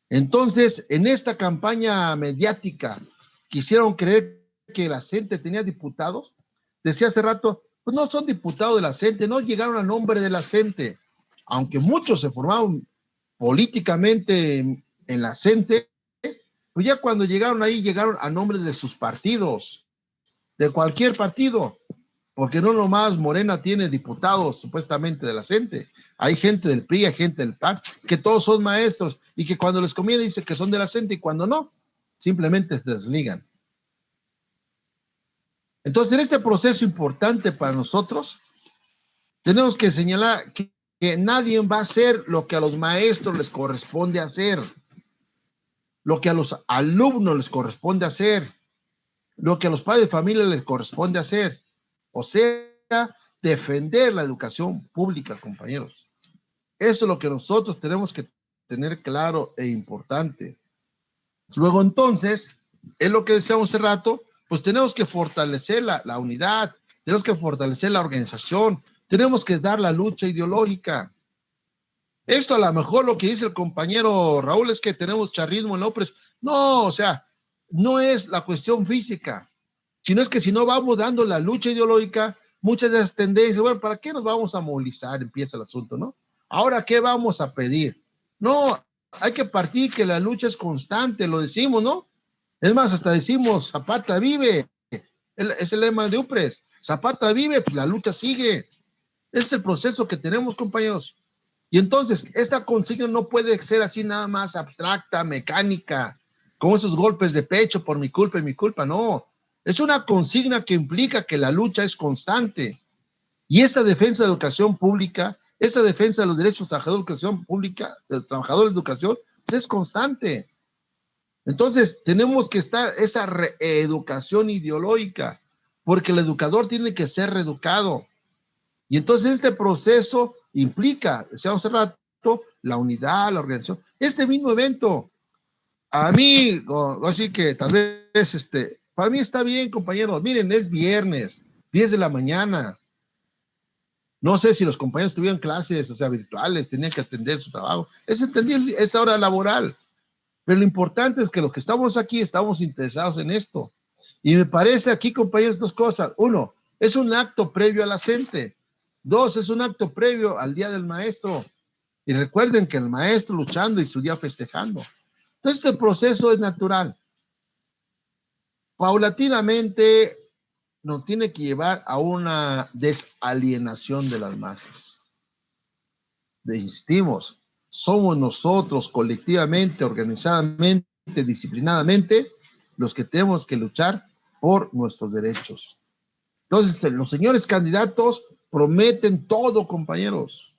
Entonces, en esta campaña mediática, quisieron creer que la CENTE tenía diputados. Decía hace rato, pues no son diputados de la CENTE, no llegaron a nombre de la CENTE. Aunque muchos se formaron políticamente en la CENTE, pues ya cuando llegaron ahí, llegaron a nombre de sus partidos, de cualquier partido, porque no nomás Morena tiene diputados supuestamente de la CENTE, hay gente del PRI, hay gente del PAN, que todos son maestros y que cuando les conviene dicen que son de la CENTE y cuando no, simplemente se desligan. Entonces, en este proceso importante para nosotros, tenemos que señalar que nadie va a hacer lo que a los maestros les corresponde hacer, lo que a los alumnos les corresponde hacer, lo que a los padres de familia les corresponde hacer. O sea, defender la educación pública, compañeros. Eso es lo que nosotros tenemos que tener claro e importante. Luego, entonces, es lo que decíamos hace rato, pues tenemos que fortalecer la unidad, tenemos que fortalecer la organización, tenemos que dar la lucha ideológica. Esto a lo mejor lo que dice el compañero Raúl es que tenemos charrismo en López. No, o sea, no es la cuestión física, sino es que si no vamos dando la lucha ideológica, muchas de las tendencias, bueno, ¿para qué nos vamos a movilizar? Empieza el asunto, ¿no? Ahora, ¿qué vamos a pedir? No, hay que partir que la lucha es constante, lo decimos, ¿no? Es más, hasta decimos, Zapata vive, es el lema de UPRES, Zapata vive, pues la lucha sigue. Ese es el proceso que tenemos, compañeros. Y entonces, esta consigna no puede ser así nada más abstracta, mecánica, como esos golpes de pecho por mi culpa, no. Es una consigna que implica que la lucha es constante. Y esta defensa de la educación pública, esta defensa de los derechos de trabajadores de educación pública, de trabajadores de educación, pues es constante. Entonces, tenemos que estar esa reeducación ideológica. porque el educador tiene que ser reeducado. Y entonces este proceso implica, decíamos hace rato, la unidad, la organización. Este mismo evento, a mí, así que tal vez, para mí está bien, compañeros. Miren, es viernes, 10 de la mañana. No sé si los compañeros tuvieron clases, o sea, virtuales, tenían que atender su trabajo. Es entendible, es hora laboral. Pero lo importante es que los que estamos aquí estamos interesados en esto. Y me parece aquí, compañeros, dos cosas. Uno, es un acto previo a la CENTE. Dos, es un acto previo al Día del Maestro. Y recuerden que el maestro luchando y su día festejando. Entonces, este proceso es natural. Paulatinamente nos tiene que llevar a una desalienación de las masas. Insistimos, somos nosotros colectivamente, organizadamente, disciplinadamente, los que tenemos que luchar por nuestros derechos. Entonces, los señores candidatos prometen todo, compañeros.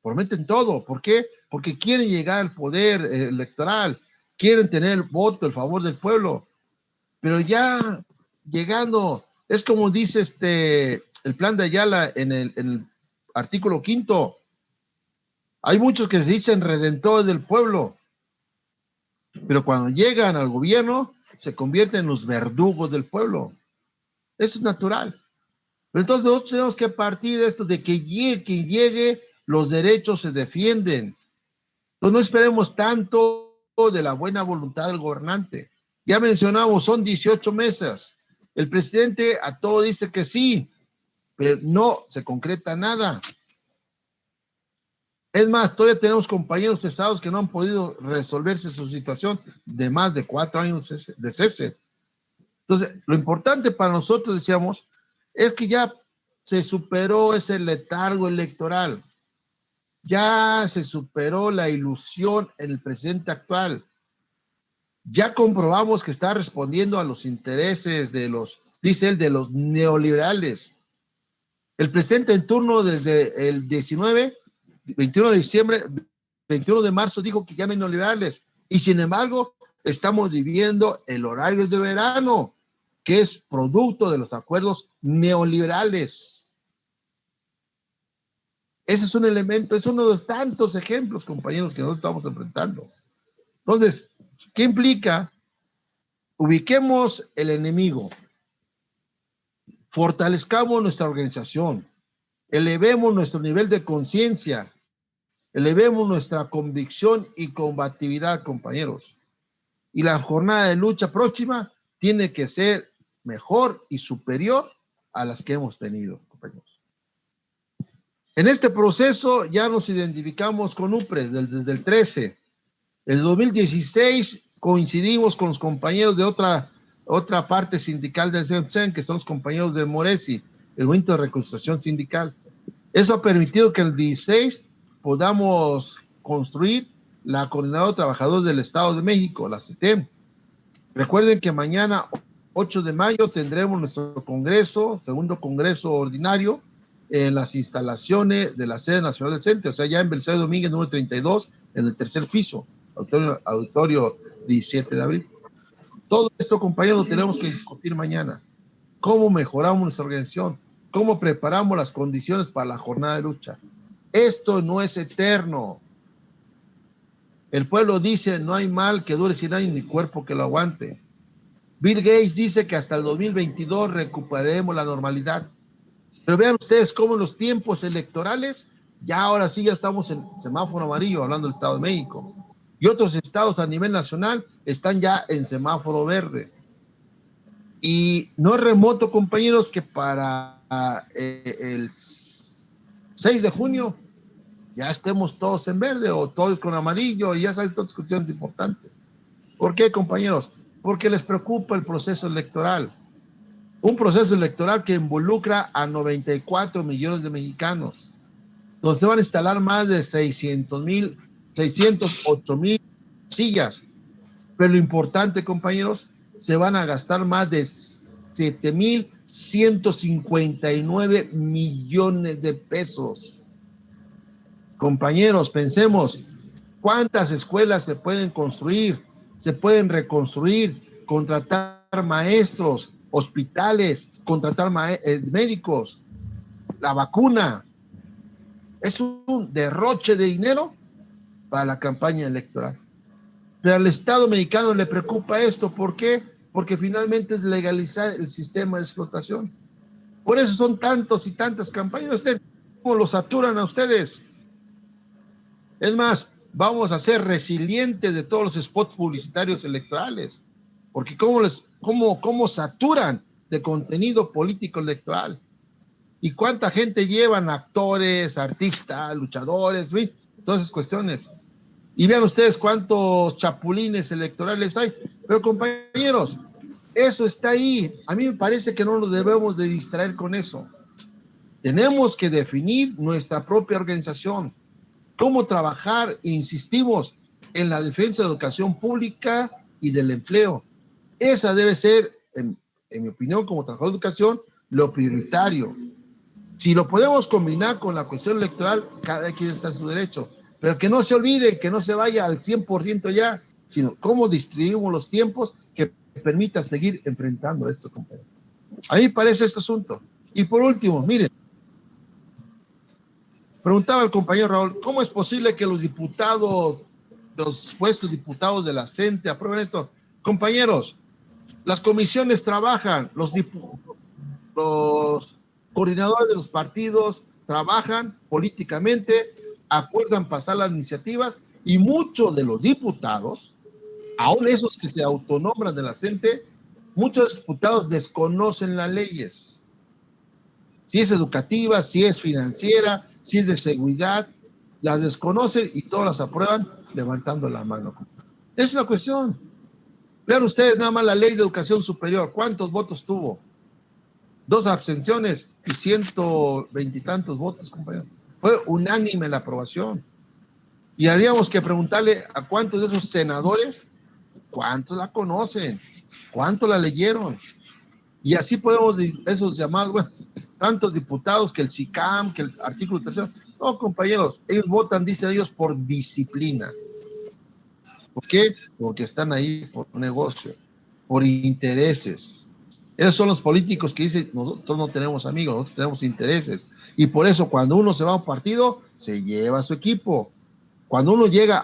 Prometen todo. ¿Por qué? Porque quieren llegar al poder electoral, quieren tener el voto, el favor del pueblo. Pero ya llegando, es como dice el plan de Ayala en el artículo 5. Hay muchos que se dicen redentores del pueblo, pero cuando llegan al gobierno se convierten en los verdugos del pueblo. Eso es natural. Pero entonces nosotros tenemos que partir de esto, de que llegue, los derechos se defienden. Entonces no esperemos tanto de la buena voluntad del gobernante. Ya mencionamos, son 18 mesas. El presidente a todo dice que sí, pero no se concreta nada. Es más, todavía tenemos compañeros cesados que no han podido resolverse su situación de más de 4 años de cese. Entonces, lo importante para nosotros, decíamos, es que ya se superó ese letargo electoral. Ya se superó la ilusión en el presidente actual. Ya comprobamos que está respondiendo a los intereses de los, dice él, de los neoliberales. El presidente en turno desde el 21 de diciembre, 21 de marzo dijo que ya no hay neoliberales. Y sin embargo, estamos viviendo el horario de verano, que es producto de los acuerdos neoliberales. Ese es un elemento, es uno de los tantos ejemplos, compañeros, que nosotros estamos enfrentando. Entonces, ¿qué implica? Ubiquemos el enemigo, fortalezcamos nuestra organización, elevemos nuestro nivel de conciencia, elevemos nuestra convicción y combatividad, compañeros. Y la jornada de lucha próxima tiene que ser mejor y superior a las que hemos tenido, compañeros. En este proceso ya nos identificamos con UPRES desde el 13. En 2016 coincidimos con los compañeros de otra parte sindical del CEMCEN, que son los compañeros de Moresi, el Movimiento de Reconstrucción Sindical. Eso ha permitido que el 16 podamos construir la Coordinadora de Trabajadores del Estado de México, la CETEM. Recuerden que mañana, 8 de mayo, tendremos nuestro congreso, segundo congreso ordinario, en las instalaciones de la sede nacional del CENTE, o sea, ya en Belisario Domínguez, número 32, en el tercer piso, auditorio 17 de abril. Todo esto, compañeros, lo tenemos que discutir mañana. ¿Cómo mejoramos nuestra organización? ¿Cómo preparamos las condiciones para la jornada de lucha? Esto no es eterno. El pueblo dice, no hay mal que dure 100 años ni cuerpo que lo aguante. Bill Gates dice que hasta el 2022 recuperaremos la normalidad. Pero vean ustedes cómo en los tiempos electorales, ya ahora sí ya estamos en semáforo amarillo, hablando del Estado de México. Y otros estados a nivel nacional están ya en semáforo verde. Y no es remoto, compañeros, que para el 6 de junio ya estemos todos en verde o todos con amarillo y ya salen todas cuestiones importantes. ¿Por qué, compañeros? Porque les preocupa el proceso electoral. Un proceso electoral que involucra a 94 millones de mexicanos, donde se van a instalar más de 608,000 sillas. Pero lo importante, compañeros, se van a gastar más de 7,159 millones de pesos. Compañeros, pensemos, ¿cuántas escuelas se pueden construir? Se pueden reconstruir, contratar maestros, hospitales, contratar médicos, la vacuna. Es un derroche de dinero para la campaña electoral. Pero al Estado mexicano le preocupa esto. ¿Por qué? Porque finalmente es legalizar el sistema de explotación. Por eso son tantos y tantas campañas. ¿Cómo los saturan a ustedes? Es más, vamos a ser resilientes de todos los spots publicitarios electorales. Porque cómo saturan de contenido político electoral. ¿Y cuánta gente llevan? Actores, artistas, luchadores, ¿sí? Todas esas cuestiones. Y vean ustedes cuántos chapulines electorales hay. Pero compañeros, eso está ahí. A mí me parece que no nos debemos de distraer con eso. Tenemos que definir nuestra propia organización, cómo trabajar, insistimos, en la defensa de la educación pública y del empleo. Esa debe ser, en mi opinión, como trabajador de educación, lo prioritario. Si lo podemos combinar con la cuestión electoral, cada quien está en su derecho. Pero que no se olvide, que no se vaya al 100% ya, sino cómo distribuimos los tiempos que permita seguir enfrentando esto, compañeros. A mí me parece este asunto. Y por último, miren, preguntaba el compañero Raúl, ¿cómo es posible que los diputados, los puestos diputados de la CENTE aprueben esto? Compañeros, las comisiones trabajan, los coordinadores de los partidos trabajan políticamente, acuerdan pasar las iniciativas y muchos de los diputados, aún esos que se autonombran de la CENTE, muchos diputados desconocen las leyes. Si es educativa, si es financiera, si es de seguridad, las desconocen y todas las aprueban levantando la mano. Esa es la cuestión. Vean ustedes nada más la ley de educación superior. ¿Cuántos votos tuvo? 2 abstenciones y 120 y tantos votos, compañeros. Fue unánime la aprobación. Y habríamos que preguntarle a cuántos de esos senadores, cuántos la conocen, cuántos la leyeron. Y así podemos, esos llamados, bueno, tantos diputados que el SICAM, que el artículo 3. No, compañeros, ellos votan, dicen ellos, por disciplina. ¿Por qué? Porque están ahí por negocio, por intereses. Esos son los políticos que dicen, nosotros no tenemos amigos, nosotros tenemos intereses. Y por eso cuando uno se va a un partido, se lleva a su equipo. Cuando uno llega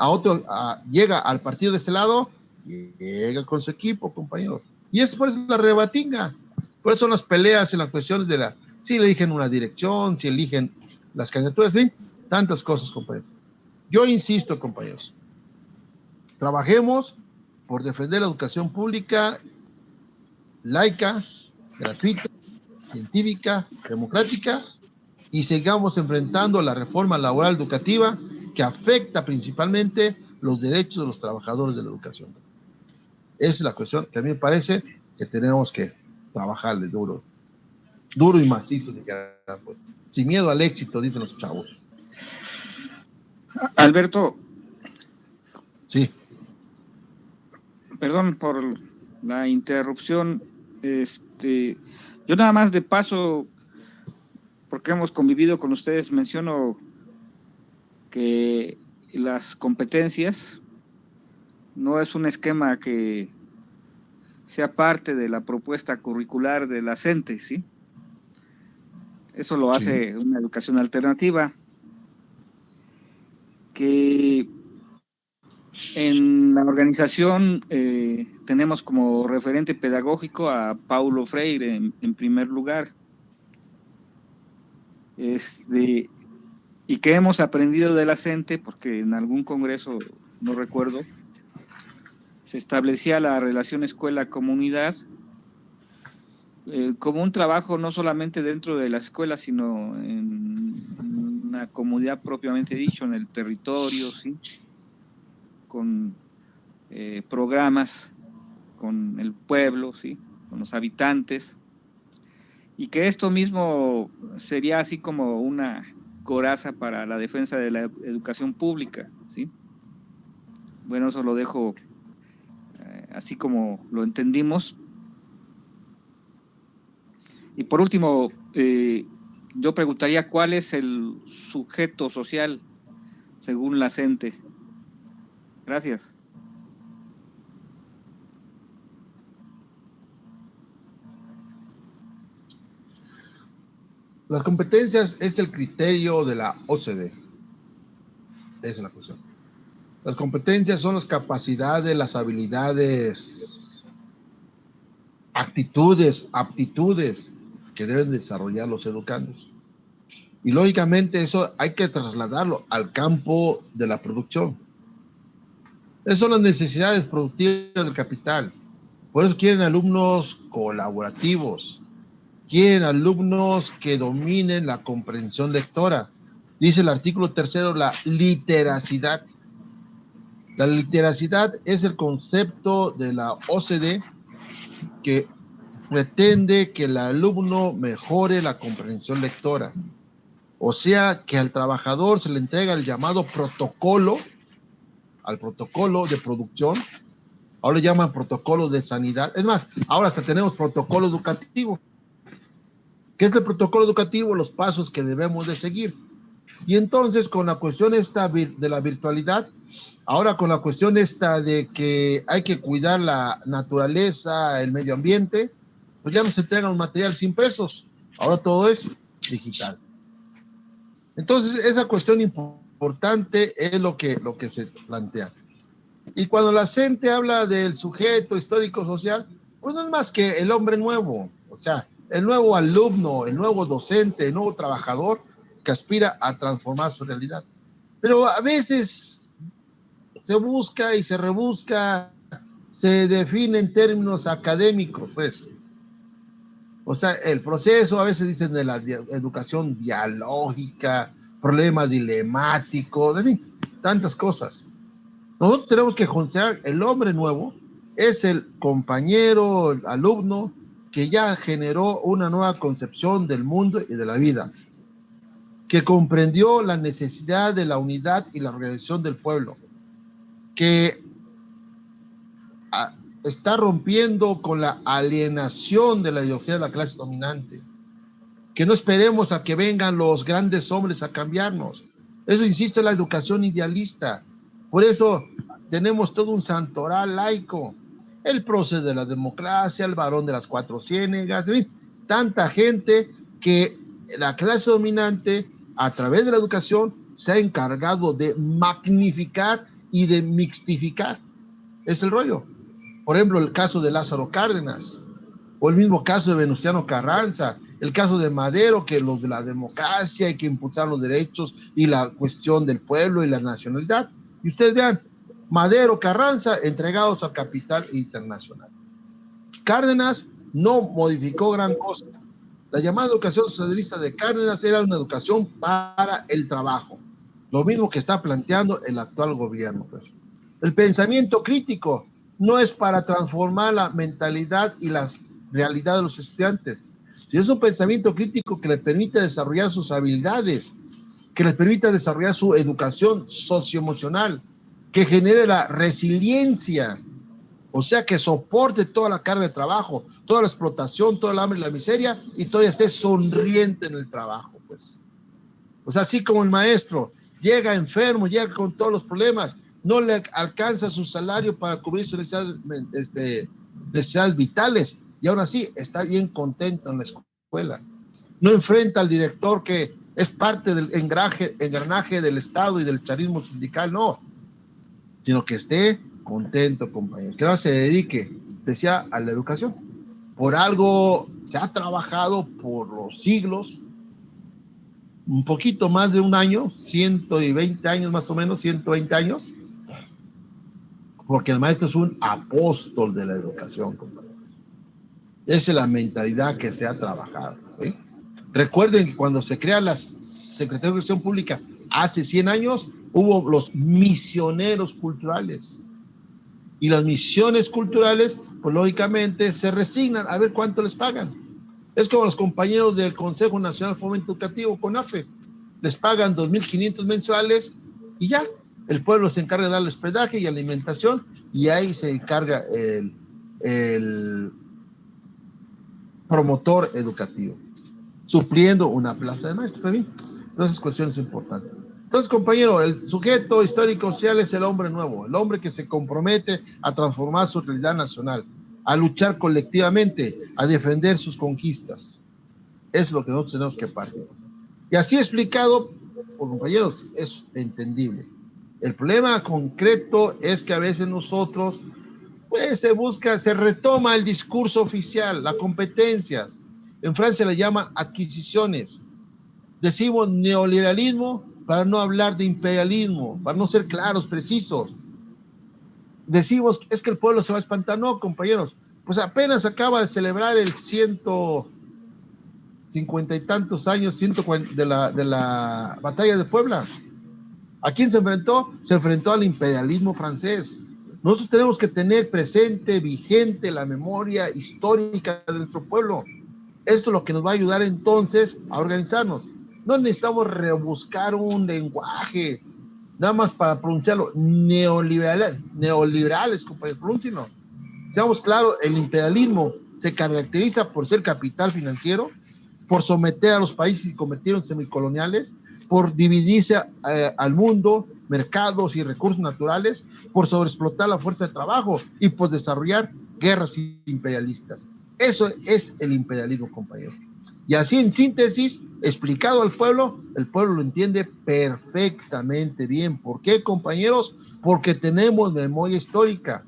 llega al partido de este lado, llega con su equipo, compañeros. Y es por eso la rebatinga. Por eso son las peleas en las cuestiones de si eligen una dirección, si eligen las candidaturas, ¿sí? Tantas cosas, compañeros. Yo insisto, compañeros, trabajemos por defender la educación pública, laica, gratuita, científica, democrática, y sigamos enfrentando la reforma laboral educativa que afecta principalmente los derechos de los trabajadores de la educación. Esa es la cuestión que a mí me parece que tenemos que trabajarle duro y macizo, pues, sin miedo al éxito, dicen los chavos. Alberto. Sí. Perdón por la interrupción. Yo nada más de paso, porque hemos convivido con ustedes, menciono que las competencias no es un esquema que sea parte de la propuesta curricular de la CENTE, ¿sí? Eso lo hace una educación alternativa, que en la organización tenemos como referente pedagógico a Paulo Freire en primer lugar. Y que hemos aprendido de la CENTE, porque en algún congreso, no recuerdo, se establecía la relación escuela-comunidad como un trabajo no solamente dentro de la escuela, sino en una comunidad propiamente dicho, en el territorio, ¿sí? Con programas, con el pueblo, ¿sí? Con los habitantes, y que esto mismo sería así como una coraza para la defensa de la educación pública, ¿sí? Bueno, eso lo dejo así como lo entendimos. Y por último, yo preguntaría cuál es el sujeto social según la CENTE. Gracias. Las competencias es el criterio de la OCDE. Esa es la cuestión. Las competencias son las capacidades, las habilidades, actitudes, aptitudes que deben desarrollar los educandos. Y lógicamente eso hay que trasladarlo al campo de la producción. Esas son las necesidades productivas del capital. Por eso quieren alumnos colaborativos, quieren alumnos que dominen la comprensión lectora. Dice el artículo 3, la literacidad. La literacidad es el concepto de la OCDE que pretende que el alumno mejore la comprensión lectora. O sea, que al trabajador se le entrega el llamado protocolo, al protocolo de producción. Ahora le llaman protocolo de sanidad. Es más, ahora hasta tenemos protocolo educativo. ¿Qué es el protocolo educativo? Los pasos que debemos de seguir. Y entonces, con la cuestión esta de la virtualidad, ahora con la cuestión esta de que hay que cuidar la naturaleza, el medio ambiente, pues ya nos entregan un material impresos. Ahora todo es digital. Entonces, esa cuestión importante es lo que se plantea. Y cuando la gente habla del sujeto histórico-social, pues no es más que el hombre nuevo, o sea, el nuevo alumno, el nuevo docente, el nuevo trabajador que aspira a transformar su realidad. Pero a veces se busca y se rebusca, se define en términos académicos, pues. O sea, el proceso, a veces dicen de la educación dialógica, problemas dilemáticos, en fin, tantas cosas. Nosotros tenemos que considerar el hombre nuevo, es el compañero, el alumno, que ya generó una nueva concepción del mundo y de la vida, que comprendió la necesidad de la unidad y la organización del pueblo, que está rompiendo con la alienación de la ideología de la clase dominante, que no esperemos a que vengan los grandes hombres a cambiarnos. Eso, insisto, es la educación idealista. Por eso tenemos todo un santoral laico, el prócer de la democracia, el varón de las cuatro ciénegas, en fin, tanta gente que la clase dominante, a través de la educación, se ha encargado de magnificar y de mixtificar. Es el rollo. Por ejemplo, el caso de Lázaro Cárdenas, o el mismo caso de Venustiano Carranza, el caso de Madero, que los de la democracia hay que impulsar los derechos y la cuestión del pueblo y la nacionalidad. Y ustedes vean, Madero, Carranza, entregados al capital internacional. Cárdenas no modificó gran cosa. La llamada educación socialista de Cárdenas era una educación para el trabajo. Lo mismo que está planteando el actual gobierno, pues. El pensamiento crítico no es para transformar la mentalidad y la realidad de los estudiantes. Si es un pensamiento crítico que les permite desarrollar sus habilidades, que les permita desarrollar su educación socioemocional, que genere la resiliencia, o sea, que soporte toda la carga de trabajo, toda la explotación, todo el hambre y la miseria, y todavía esté sonriente en el trabajo, pues. O sea, así como el maestro llega enfermo, llega con todos los problemas, no le alcanza su salario para cubrir sus necesidades vitales, y aún así está bien contento en la escuela. No enfrenta al director que es parte del engranaje del Estado y del charismo sindical, no, sino que esté contento, compañero, que no se dedique, decía, a la educación. Por algo se ha trabajado por los siglos, un poquito más de un año, 120 años más o menos, 120 años, porque el maestro es un apóstol de la educación, compañeros. Esa es la mentalidad que se ha trabajado, ¿sí? Recuerden que cuando se crea la Secretaría de Educación Pública hace 100 años, hubo los misioneros culturales. Y las misiones culturales, pues lógicamente se resignan a ver cuánto les pagan. Es como los compañeros del Consejo Nacional de Fomento Educativo, CONAFE. Les pagan 2.500 mensuales y ya. El pueblo se encarga de darle hospedaje y alimentación y ahí se encarga el promotor educativo, supliendo una plaza de maestro. Entonces, cuestiones importantes. Entonces, compañero, el sujeto histórico-social es el hombre nuevo, el hombre que se compromete a transformar su realidad nacional, a luchar colectivamente, a defender sus conquistas. Es lo que nosotros tenemos que partir. Y así explicado, por compañeros, es entendible. El problema concreto es que a veces nosotros, pues se retoma el discurso oficial, las competencias. En Francia le llaman adquisiciones. Decimos neoliberalismo para no hablar de imperialismo, para no ser claros, precisos. Decimos, es que el pueblo se va a espantar. No, compañeros, pues apenas acaba de celebrar el 150 y tantos años de la batalla de Puebla. ¿A quién se enfrentó? Se enfrentó al imperialismo francés. Nosotros tenemos que tener presente, vigente, la memoria histórica de nuestro pueblo. Eso es lo que nos va a ayudar entonces a organizarnos. No necesitamos rebuscar un lenguaje, nada más para pronunciarlo, neoliberales, compañeros, pronúncienlo. Seamos claros, el imperialismo se caracteriza por ser capital financiero, por someter a los países y convertirlos en semicoloniales, por dividirse al mundo, mercados y recursos naturales, por sobreexplotar la fuerza de trabajo y por desarrollar guerras imperialistas. Eso es el imperialismo, compañero. Y así, en síntesis, explicado al pueblo, el pueblo lo entiende perfectamente bien. ¿Por qué, compañeros? Porque tenemos memoria histórica.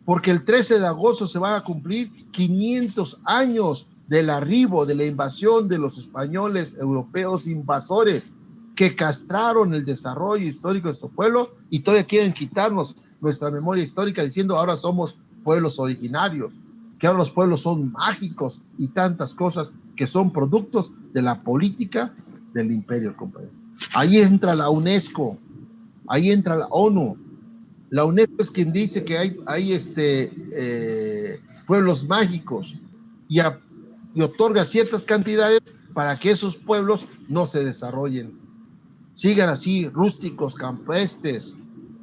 Porque el 13 de agosto se van a cumplir 500 años del arribo, de la invasión de los españoles europeos invasores que castraron el desarrollo histórico de su pueblo y todavía quieren quitarnos nuestra memoria histórica diciendo ahora somos pueblos originarios, que ahora los pueblos son mágicos y tantas cosas que son productos de la política del imperio, compañero. Ahí entra la UNESCO, ahí entra la ONU. La UNESCO es quien dice que hay pueblos mágicos y otorga ciertas cantidades para que esos pueblos no se desarrollen. Sigan así, rústicos, campestres,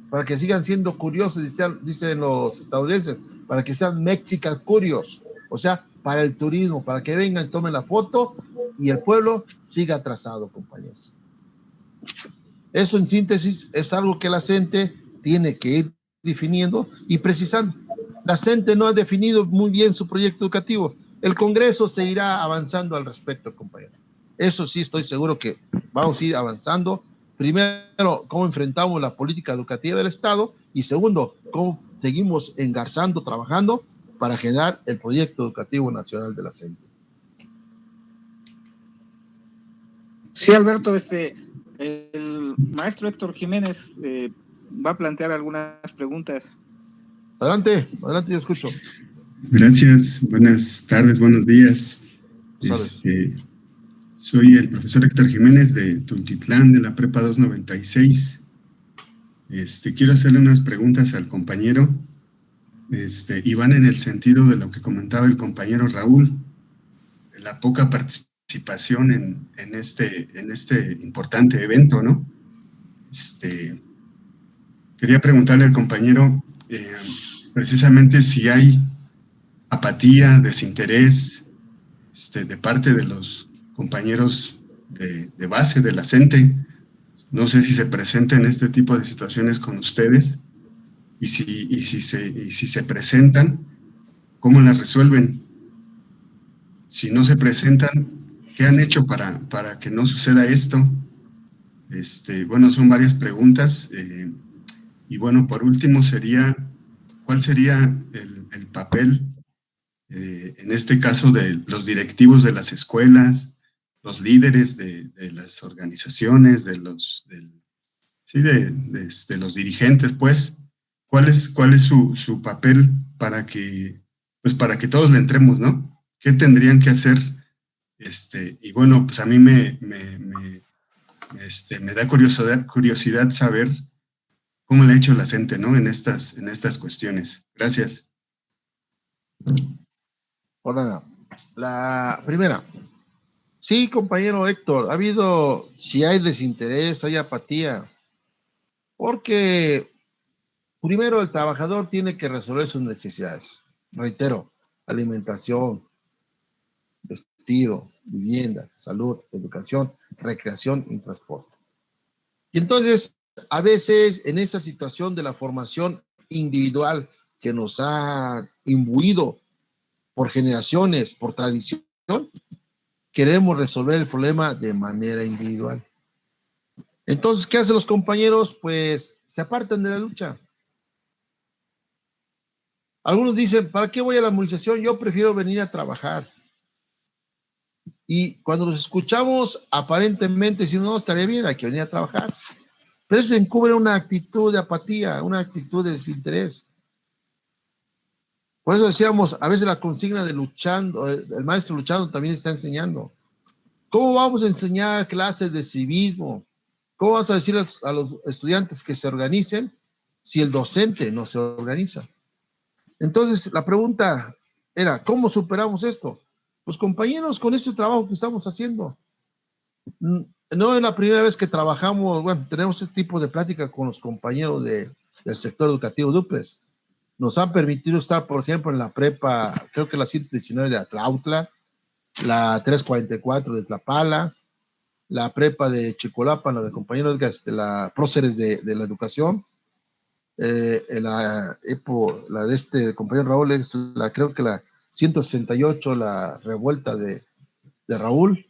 para que sigan siendo curiosos, dicen los estadounidenses, para que sean Mexican curious, o sea, para el turismo, para que vengan, tomen la foto y el pueblo siga atrasado, compañeros. Eso, en síntesis, es algo que la gente tiene que ir definiendo y precisando. La gente no ha definido muy bien su proyecto educativo. El Congreso se irá avanzando al respecto, compañeros. Eso sí, estoy seguro que vamos a ir avanzando. Primero, cómo enfrentamos la política educativa del Estado y segundo, cómo seguimos engarzando, trabajando para generar el proyecto educativo nacional de la gente. Sí, Alberto, el maestro Héctor Jiménez va a plantear algunas preguntas. Adelante, yo escucho. Gracias, buenas tardes, buenos días. Soy el profesor Héctor Jiménez de Tultitlán, de la Prepa 296. Quiero hacerle unas preguntas al compañero, y van en el sentido de lo que comentaba el compañero Raúl, la poca participación en este importante evento, ¿no? Quería preguntarle al compañero precisamente si hay apatía, desinterés de parte de los compañeros de base de la CENTE. No sé si se presentan este tipo de situaciones con ustedes y si se presentan, ¿cómo las resuelven? Si no se presentan, ¿qué han hecho para que no suceda esto? Bueno, son varias preguntas. Y bueno, por último ¿cuál sería el papel, en este caso, de los directivos de las escuelas, los líderes de las organizaciones, de los dirigentes, pues? ¿Cuál es su papel para que todos le entremos, ¿no? ¿Qué tendrían que hacer? Y bueno, pues a mí me da curiosidad saber cómo le ha hecho la CENTE, ¿no? En estas cuestiones. Gracias. Hola. La primera. Sí, compañero Héctor, si hay desinterés, hay apatía, porque primero el trabajador tiene que resolver sus necesidades. Reitero, alimentación, vestido, vivienda, salud, educación, recreación y transporte. Y entonces, a veces, en esa situación de la formación individual que nos ha imbuido por generaciones, por tradición, queremos resolver el problema de manera individual. Entonces, ¿qué hacen los compañeros? Pues se apartan de la lucha. Algunos dicen, ¿para qué voy a la movilización? Yo prefiero venir a trabajar. Y cuando los escuchamos, aparentemente decimos, no, estaría bien, hay que venir a trabajar. Pero eso encubre una actitud de apatía, una actitud de desinterés. Por eso decíamos, a veces la consigna de luchando, el maestro luchando también está enseñando. ¿Cómo vamos a enseñar clases de civismo? ¿Cómo vas a decir a los estudiantes que se organicen si el docente no se organiza? Entonces, la pregunta era, ¿cómo superamos esto? Pues compañeros, con este trabajo que estamos haciendo. No es la primera vez que trabajamos, bueno, tenemos este tipo de plática con los compañeros del sector educativo Duplex. Nos han permitido estar, por ejemplo, en la prepa, creo que la 119 de Atlautla, la 344 de Tlapala, la prepa de Chicolapan, la de compañeros, la próceres de la educación, la de este compañero Raúl es creo que la 168, la revuelta de Raúl,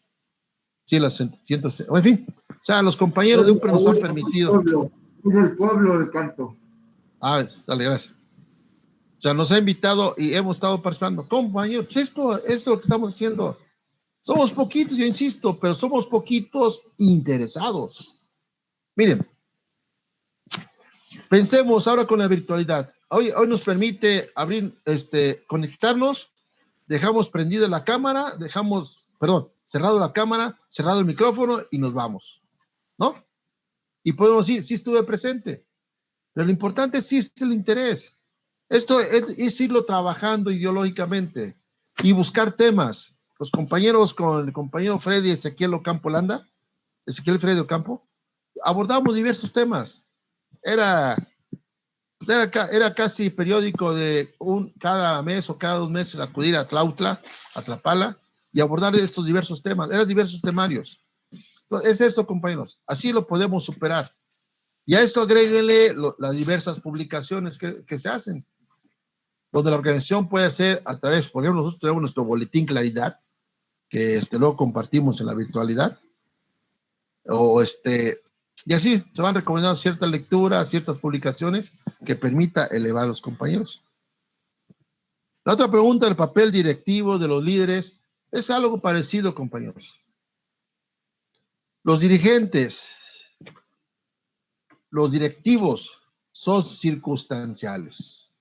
sí, la 160, en fin, o sea, los compañeros de UPRE nos han permitido. Es el pueblo del canto. Ah, dale, gracias. O sea, nos ha invitado y hemos estado participando. Compañeros, esto es lo que estamos haciendo. Somos poquitos, yo insisto, pero somos poquitos interesados. Miren, pensemos ahora con la virtualidad. Hoy nos permite abrir, conectarnos, dejamos prendida la cámara, cerrado la cámara, cerrado el micrófono y nos vamos, ¿no? Y podemos decir, sí estuve presente, pero lo importante sí es el interés. Esto es irlo trabajando ideológicamente y buscar temas. Los compañeros con el compañero Freddy Ezequiel Ocampo Landa, Ezequiel Freddy Ocampo, abordamos diversos temas. Era casi periódico de cada mes o cada 2 meses acudir a Tlautla, a Tlapala, y abordar estos diversos temas. Eran diversos temarios. Es eso, compañeros. Así lo podemos superar. Y a esto agréguenle las diversas publicaciones que se hacen, donde la organización puede hacer a través, por ejemplo, nosotros tenemos nuestro boletín Claridad, que luego compartimos en la virtualidad, y así se van recomendando ciertas lecturas, ciertas publicaciones que permita elevar a los compañeros. La otra pregunta, el papel directivo de los líderes, es algo parecido, compañeros. Los dirigentes, los directivos son circunstanciales.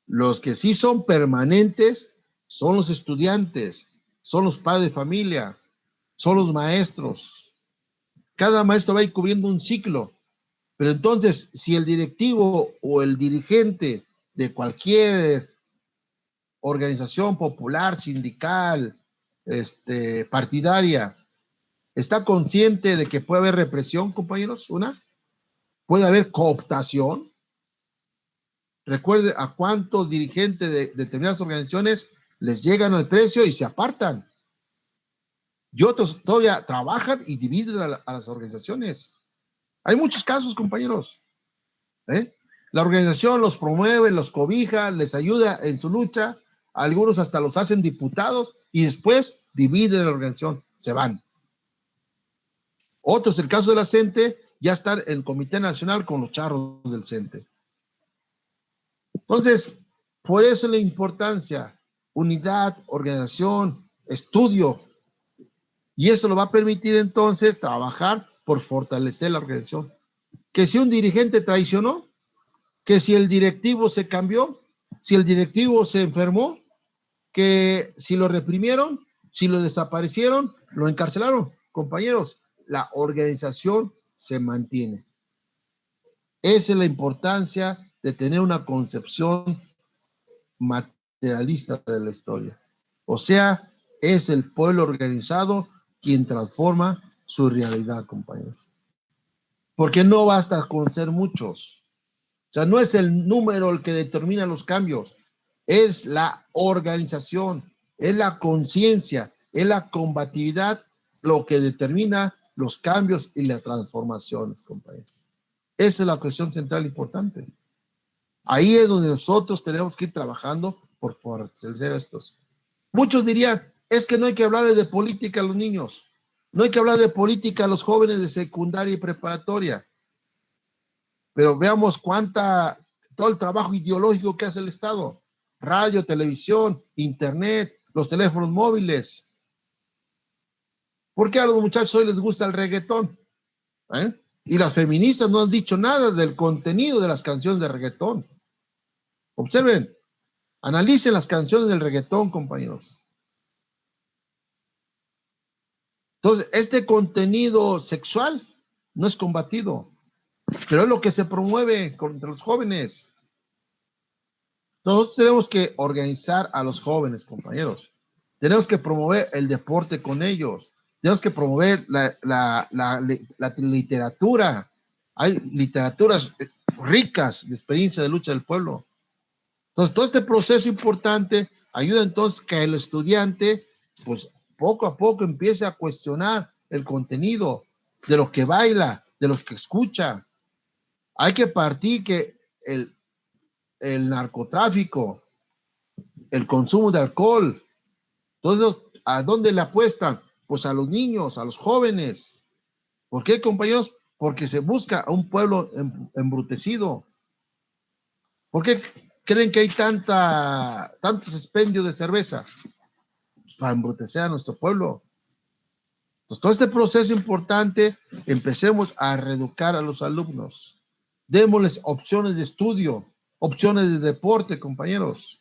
Los que sí son permanentes son los estudiantes, son los padres de familia, son los maestros. Cada maestro va a ir cubriendo un ciclo. Pero entonces, si el directivo o el dirigente de cualquier organización popular, sindical, partidaria, está consciente de que puede haber represión, compañeros, puede haber cooptación. Recuerde a cuántos dirigentes de determinadas organizaciones les llegan al precio y se apartan. Y otros todavía trabajan y dividen a las organizaciones. Hay muchos casos, compañeros. La organización los promueve, los cobija, les ayuda en su lucha. Algunos hasta los hacen diputados y después dividen la organización, se van. Otros, el caso de la CENTE, ya están en el Comité Nacional con los charros del CENTE. Entonces, por eso la importancia, unidad, organización, estudio, y eso lo va a permitir entonces trabajar por fortalecer la organización. Que si un dirigente traicionó, que si el directivo se cambió, si el directivo se enfermó, que si lo reprimieron, si lo desaparecieron, lo encarcelaron. Compañeros, la organización se mantiene. Esa es la importancia de tener una concepción materialista de la historia. O sea, es el pueblo organizado quien transforma su realidad, compañeros. Porque no basta con ser muchos. O sea, no es el número el que determina los cambios, es la organización, es la conciencia, es la combatividad lo que determina los cambios y las transformaciones, compañeros. Esa es la cuestión central importante. Ahí es donde nosotros tenemos que ir trabajando por fortalecer estos. Muchos dirían, es que no hay que hablarle de política a los niños, no hay que hablar de política a los jóvenes de secundaria y preparatoria, pero veamos todo el trabajo ideológico que hace el Estado, radio, televisión, internet, los teléfonos móviles. ¿Por qué a los muchachos hoy les gusta el reggaetón? Y las feministas no han dicho nada del contenido de las canciones de reggaetón. Observen, analicen las canciones del reggaetón, compañeros. Entonces, este contenido sexual no es combatido, pero es lo que se promueve contra los jóvenes. Nosotros tenemos que organizar a los jóvenes, compañeros. Tenemos que promover el deporte con ellos. Tenemos que promover la literatura. Hay literaturas ricas de experiencia de lucha del pueblo. Entonces, todo este proceso importante ayuda entonces que el estudiante, pues poco a poco empiece a cuestionar el contenido de lo que baila, de lo que escucha. Hay que partir que el narcotráfico, el consumo de alcohol, todos, ¿a dónde le apuestan? Pues a los niños, a los jóvenes. ¿Por qué, compañeros? Porque se busca a un pueblo embrutecido. ¿Por qué creen que hay tantos expendios de cerveza? Pues para embrutecer a nuestro pueblo. Entonces, todo este proceso importante, empecemos a reeducar a los alumnos. Démosles opciones de estudio, opciones de deporte, compañeros.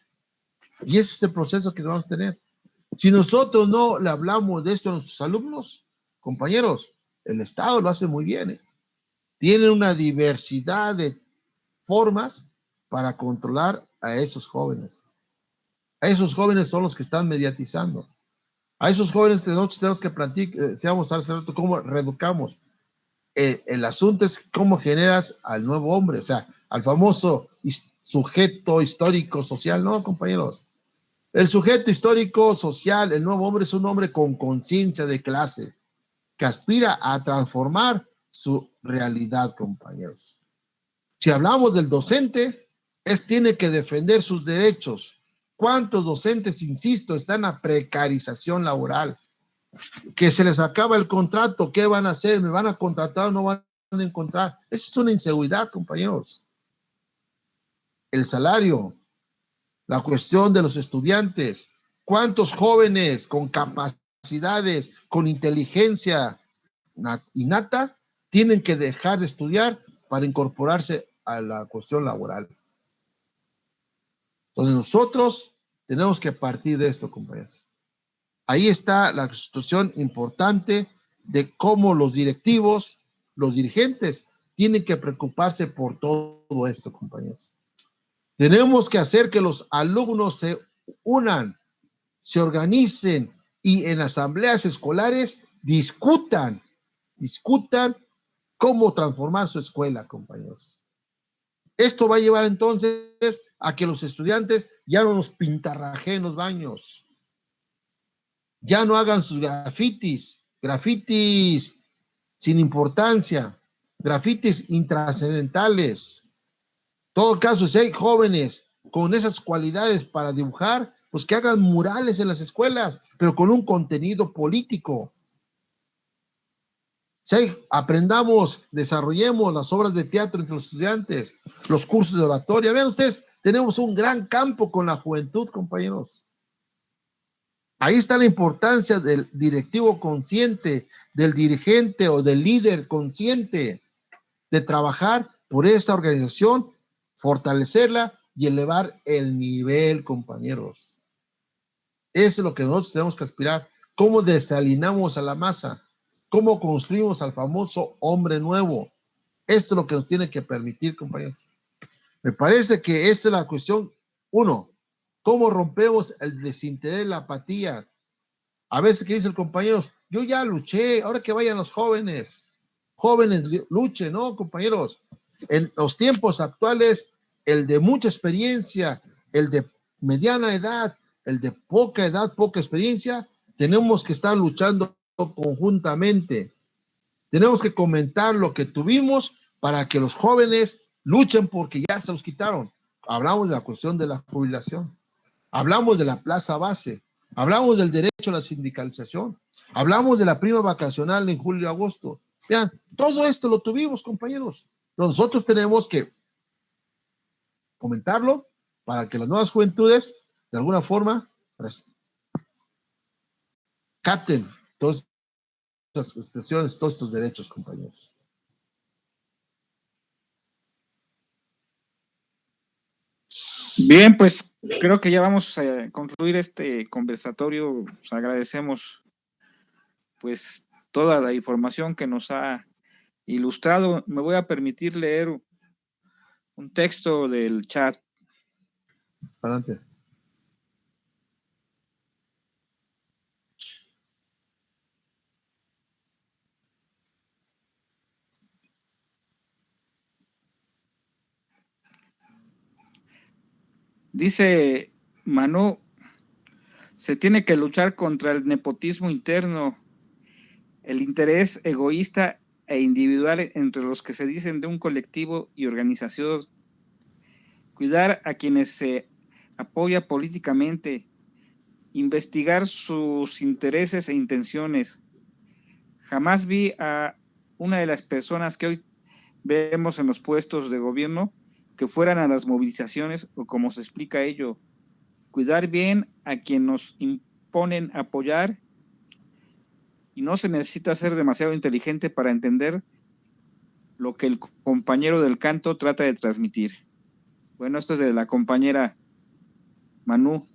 Y ese es el proceso que vamos a tener. Si nosotros no le hablamos de esto a nuestros alumnos, compañeros, el Estado lo hace muy bien. Tiene una diversidad de formas para controlar a esos jóvenes. A esos jóvenes son los que están mediatizando. A esos jóvenes que nosotros tenemos que platicar, cómo reeducamos. El asunto es cómo generas al nuevo hombre, o sea, al famoso sujeto histórico social. No, compañeros. El sujeto histórico social, el nuevo hombre, es un hombre con conciencia de clase, que aspira a transformar su realidad, compañeros. Si hablamos del docente, tiene que defender sus derechos. ¿Cuántos docentes, insisto, están a precarización laboral? Que se les acaba el contrato, ¿qué van a hacer? ¿Me van a contratar o no van a encontrar? Esa es una inseguridad, compañeros. El salario, la cuestión de los estudiantes, ¿cuántos jóvenes con capacidades, con inteligencia innata tienen que dejar de estudiar para incorporarse a la cuestión laboral? Entonces nosotros tenemos que partir de esto, compañeros. Ahí está la situación importante de cómo los directivos, los dirigentes, tienen que preocuparse por todo esto, compañeros. Tenemos que hacer que los alumnos se unan, se organicen y en asambleas escolares discutan cómo transformar su escuela, compañeros. Esto va a llevar entonces a que los estudiantes ya no nos pintarrajeen los baños, ya no hagan sus grafitis sin importancia, grafitis intrascendentales. En todo caso, si hay jóvenes con esas cualidades para dibujar, pues que hagan murales en las escuelas, pero con un contenido político. Aprendamos, desarrollemos las obras de teatro entre los estudiantes, los cursos de oratoria. Vean ustedes, tenemos un gran campo con la juventud, compañeros. Ahí está la importancia del directivo consciente, del dirigente o del líder consciente, de trabajar por esta organización, fortalecerla y elevar el nivel, compañeros. Eso es lo que nosotros tenemos que aspirar. ¿Cómo desalinamos a la masa? ¿Cómo construimos al famoso hombre nuevo? Esto es lo que nos tiene que permitir, compañeros. Me parece que esa es la cuestión. Uno, ¿cómo rompemos el desinterés, la apatía? A veces que dice el compañero, yo ya luché, ahora que vayan los jóvenes luchen, ¿no, compañeros? En los tiempos actuales, el de mucha experiencia, el de mediana edad, el de poca edad, poca experiencia, tenemos que estar luchando conjuntamente. Tenemos que comentar lo que tuvimos para que los jóvenes luchen porque ya se los quitaron. Hablamos de la cuestión de la jubilación. Hablamos de la plaza base. Hablamos del derecho a la sindicalización. Hablamos de la prima vacacional en julio y agosto. Vean, todo esto lo tuvimos, compañeros. Nosotros tenemos que comentarlo para que las nuevas juventudes, de alguna forma, capten todas estas cuestiones, todos estos derechos, compañeros. Bien, pues creo que ya vamos a concluir este conversatorio. Os agradecemos pues toda la información que nos ha ilustrado. Me voy a permitir leer un texto del chat. Adelante. Dice Manu, se tiene que luchar contra el nepotismo interno, el interés egoísta e individual entre los que se dicen de un colectivo y organización, cuidar a quienes se apoya políticamente, investigar sus intereses e intenciones. Jamás vi a una de las personas que hoy vemos en los puestos de gobierno que fueran a las movilizaciones o como se explica ello, cuidar bien a quien nos imponen apoyar, y no se necesita ser demasiado inteligente para entender lo que el compañero del canto trata de transmitir. Bueno, esto es de la compañera Manu.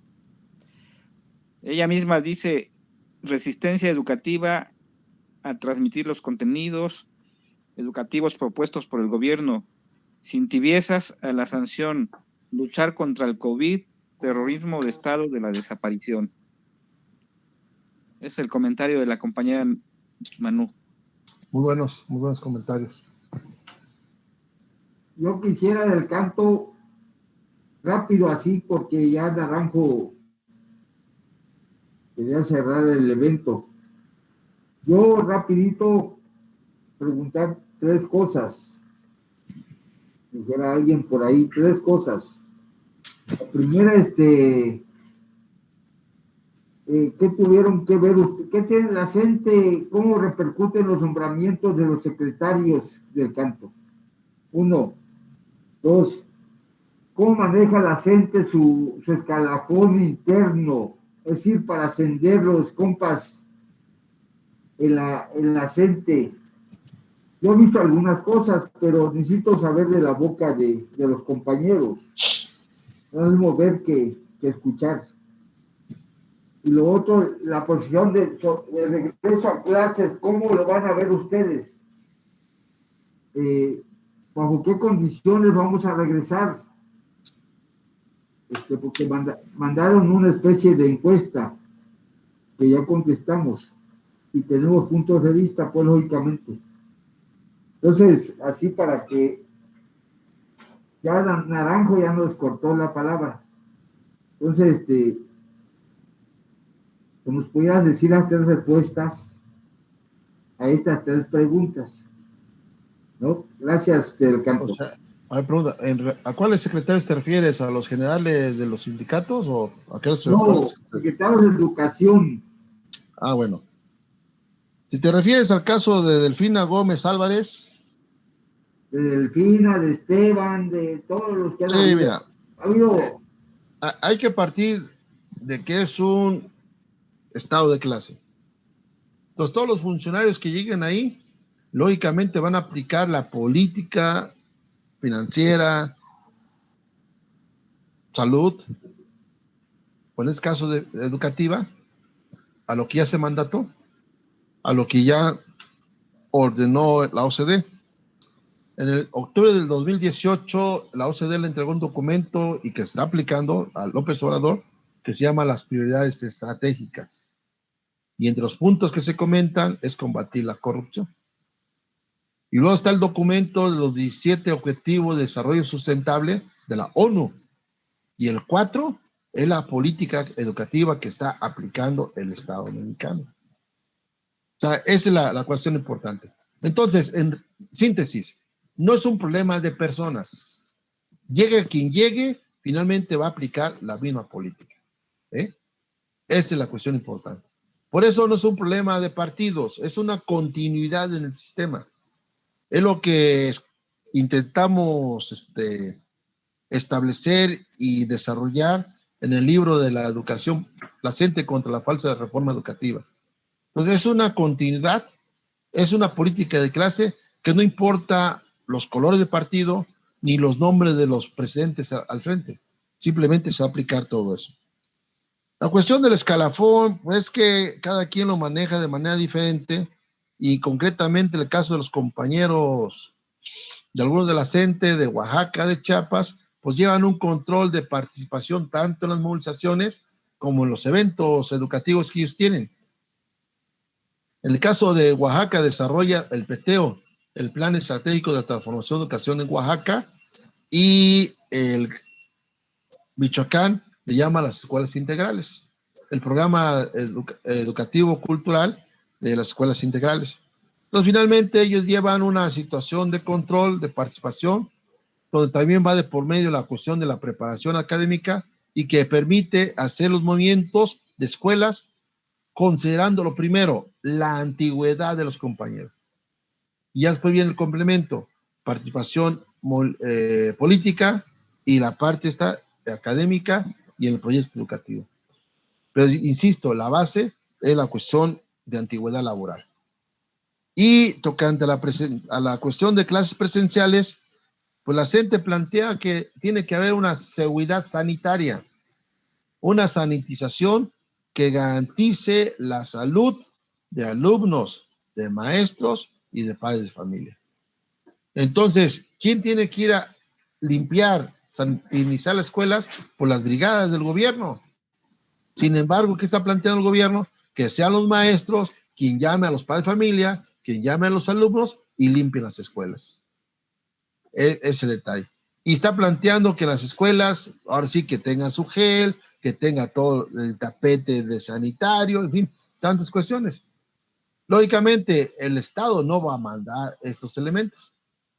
Ella misma dice resistencia educativa a transmitir los contenidos educativos propuestos por el gobierno, sin tibiezas a la sanción, luchar contra el COVID, terrorismo de Estado de la desaparición. Es el comentario de la compañera Manu. Muy buenos comentarios. Yo quisiera del canto rápido así, porque ya Naranjo quería cerrar el evento. Yo rapidito preguntar 3 cosas. Dijera alguien por ahí, 3 cosas. La primera, ¿qué tuvieron que ver? ¿Qué tiene la gente? ¿Cómo repercuten los nombramientos de los secretarios del canto? 1. 2. ¿Cómo maneja la gente su escalafón interno? Es decir, para ascender los compas en la gente. Yo he visto algunas cosas, pero necesito saber de la boca de los compañeros. No es mismo ver que escuchar. Y lo otro, la posición de regreso a clases, ¿cómo lo van a ver ustedes? ¿Bajo qué condiciones vamos a regresar? Porque mandaron una especie de encuesta que ya contestamos y tenemos puntos de vista, pues lógicamente. Entonces, así para que ya Naranjo ya nos cortó la palabra. Entonces, que nos pudieras decir las 3 respuestas a estas 3 preguntas, ¿no? Gracias, del campo. O sea, hay pregunta, ¿a cuáles secretarios te refieres? ¿A los generales de los sindicatos o a qué los No, secretarios de Educación. Ah, bueno. Si te refieres al caso de Delfina Gómez Álvarez. De Delfina, de Esteban, de todos los que han Sí, mira. Ha habido. Hay que partir de que es un estado de clase. Entonces, todos los funcionarios que lleguen ahí, lógicamente van a aplicar la política financiera, salud, o en este caso de educativa, a lo que ya se mandató, a lo que ya ordenó la OCDE. En el octubre del 2018, la OCDE le entregó un documento y que está aplicando a López Obrador, que se llama las prioridades estratégicas. Y entre los puntos que se comentan es combatir la corrupción. Y luego está el documento de los 17 Objetivos de Desarrollo Sustentable de la ONU. Y el 4 es la política educativa que está aplicando el Estado mexicano. O sea, esa es la cuestión importante. Entonces, en síntesis, no es un problema de personas. Llegue quien llegue, finalmente va a aplicar la misma política. Esa es la cuestión importante. Por eso no es un problema de partidos, es una continuidad en el sistema. Es lo que intentamos establecer y desarrollar en el libro de la educación placente contra la falsa reforma educativa. Entonces es una continuidad, es una política de clase que no importa los colores de partido ni los nombres de los presidentes al frente, simplemente se va a aplicar todo eso. La cuestión del escalafón, pues que cada quien lo maneja de manera diferente y concretamente el caso de los compañeros de algunos de la CENTE, de Oaxaca, de Chiapas, pues llevan un control de participación tanto en las movilizaciones como en los eventos educativos que ellos tienen. En el caso de Oaxaca desarrolla el PETEO, el Plan Estratégico de Transformación de Educación en Oaxaca, y el Michoacán le llama las escuelas integrales, el programa educativo cultural de las escuelas integrales. Entonces, finalmente, ellos llevan una situación de control, de participación, donde también va de por medio la cuestión de la preparación académica y que permite hacer los movimientos de escuelas considerando lo primero, la antigüedad de los compañeros. Y ya después viene el complemento, participación política y la parte académica y el proyecto educativo. Pero insisto, la base es la cuestión de antigüedad laboral. Y tocante a la cuestión de clases presenciales, pues la CENTE plantea que tiene que haber una seguridad sanitaria, una sanitización que garantice la salud de alumnos, de maestros y de padres de familia. Entonces, ¿quién tiene que ir a limpiar, sanitizar las escuelas? Por las brigadas del gobierno. Sin embargo, ¿qué está planteando el gobierno? Que sean los maestros quien llame a los padres de familia, quien llame a los alumnos y limpien las escuelas. Ese es el detalle. Y está planteando que las escuelas, ahora sí, que tengan su gel, que tenga todo el tapete de sanitario, en fin, tantas cuestiones. Lógicamente, el Estado no va a mandar estos elementos,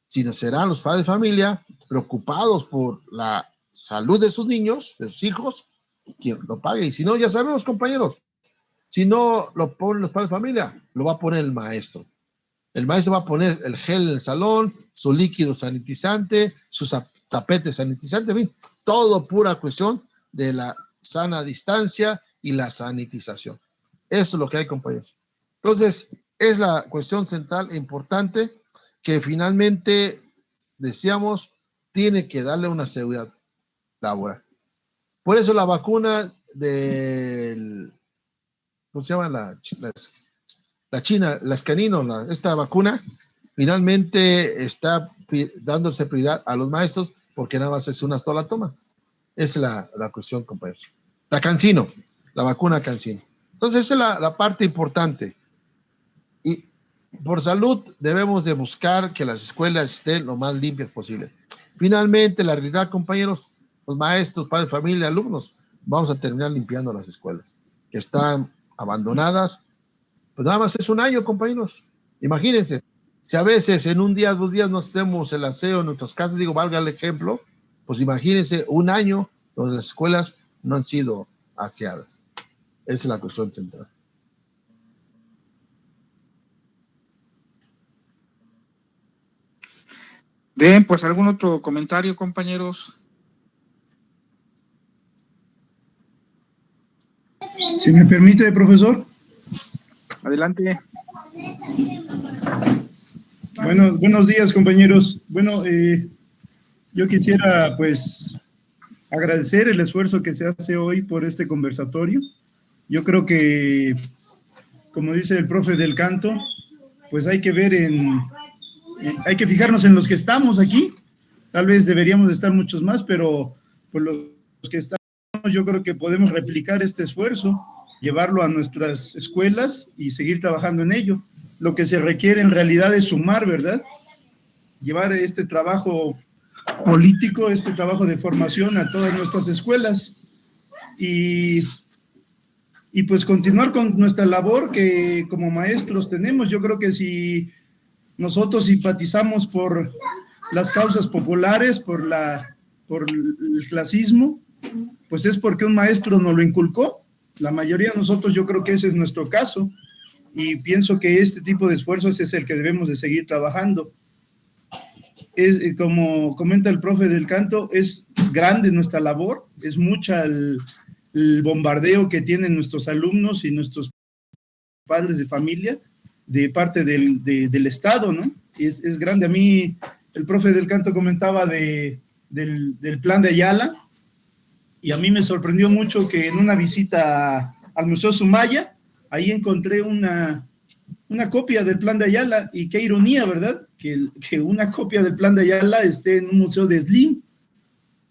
sino serán los padres de familia preocupados por la salud de sus niños, de sus hijos, quien lo pague. Y si no, ya sabemos, compañeros, si no lo ponen los padres de familia, lo va a poner el maestro. El maestro va a poner el gel en el salón, su líquido sanitizante, su tapete sanitizante, en fin, todo pura cuestión de la sana distancia y la sanitización. Eso es lo que hay, compañeros. Entonces, es la cuestión central e importante que finalmente, decíamos, tiene que darle una seguridad laboral. Por eso la vacuna del, ¿cómo se llama? La China, la Escanino, esta vacuna, finalmente está dándose prioridad a los maestros porque nada más es una sola toma. Esa es la cuestión, compañeros. La CanSino, la vacuna CanSino. Entonces, esa es la parte importante. Y por salud debemos de buscar que las escuelas estén lo más limpias posible. Finalmente, la realidad, compañeros, los maestros, padres de familia, alumnos, vamos a terminar limpiando las escuelas que están abandonadas. Pues nada más es un año, compañeros. Imagínense, si a veces en un día, 2 días no hacemos el aseo en nuestras casas, digo, valga el ejemplo, pues imagínense un año donde las escuelas no han sido aseadas. Esa es la cuestión central. Bien, pues algún otro comentario, compañeros. Si me permite, profesor. Adelante. Bueno, buenos días, compañeros. Bueno, yo quisiera, pues, agradecer el esfuerzo que se hace hoy por este conversatorio. Yo creo que, como dice el profe del canto, pues hay que ver hay que fijarnos en los que estamos aquí. Tal vez deberíamos estar muchos más, pero por los que estamos, yo creo que podemos replicar este esfuerzo, llevarlo a nuestras escuelas y seguir trabajando en ello. Lo que se requiere en realidad es sumar, ¿verdad? Llevar este trabajo político, este trabajo de formación a todas nuestras escuelas y pues continuar con nuestra labor que como maestros tenemos. Yo creo que si nosotros simpatizamos por las causas populares, por el clasismo, pues es porque un maestro nos lo inculcó La mayoría de nosotros, yo creo que ese es nuestro caso, y pienso que este tipo de esfuerzos es el que debemos de seguir trabajando. Como comenta el profe del canto, es grande nuestra labor, es mucha el bombardeo que tienen nuestros alumnos y nuestros padres de familia de parte del Estado, ¿no? Es grande. A mí, el profe del canto comentaba del plan de Ayala, y a mí me sorprendió mucho que en una visita al Museo Sumaya, ahí encontré una copia del plan de Ayala, y qué ironía, ¿verdad? Que una copia del plan de Ayala esté en un museo de SLIM.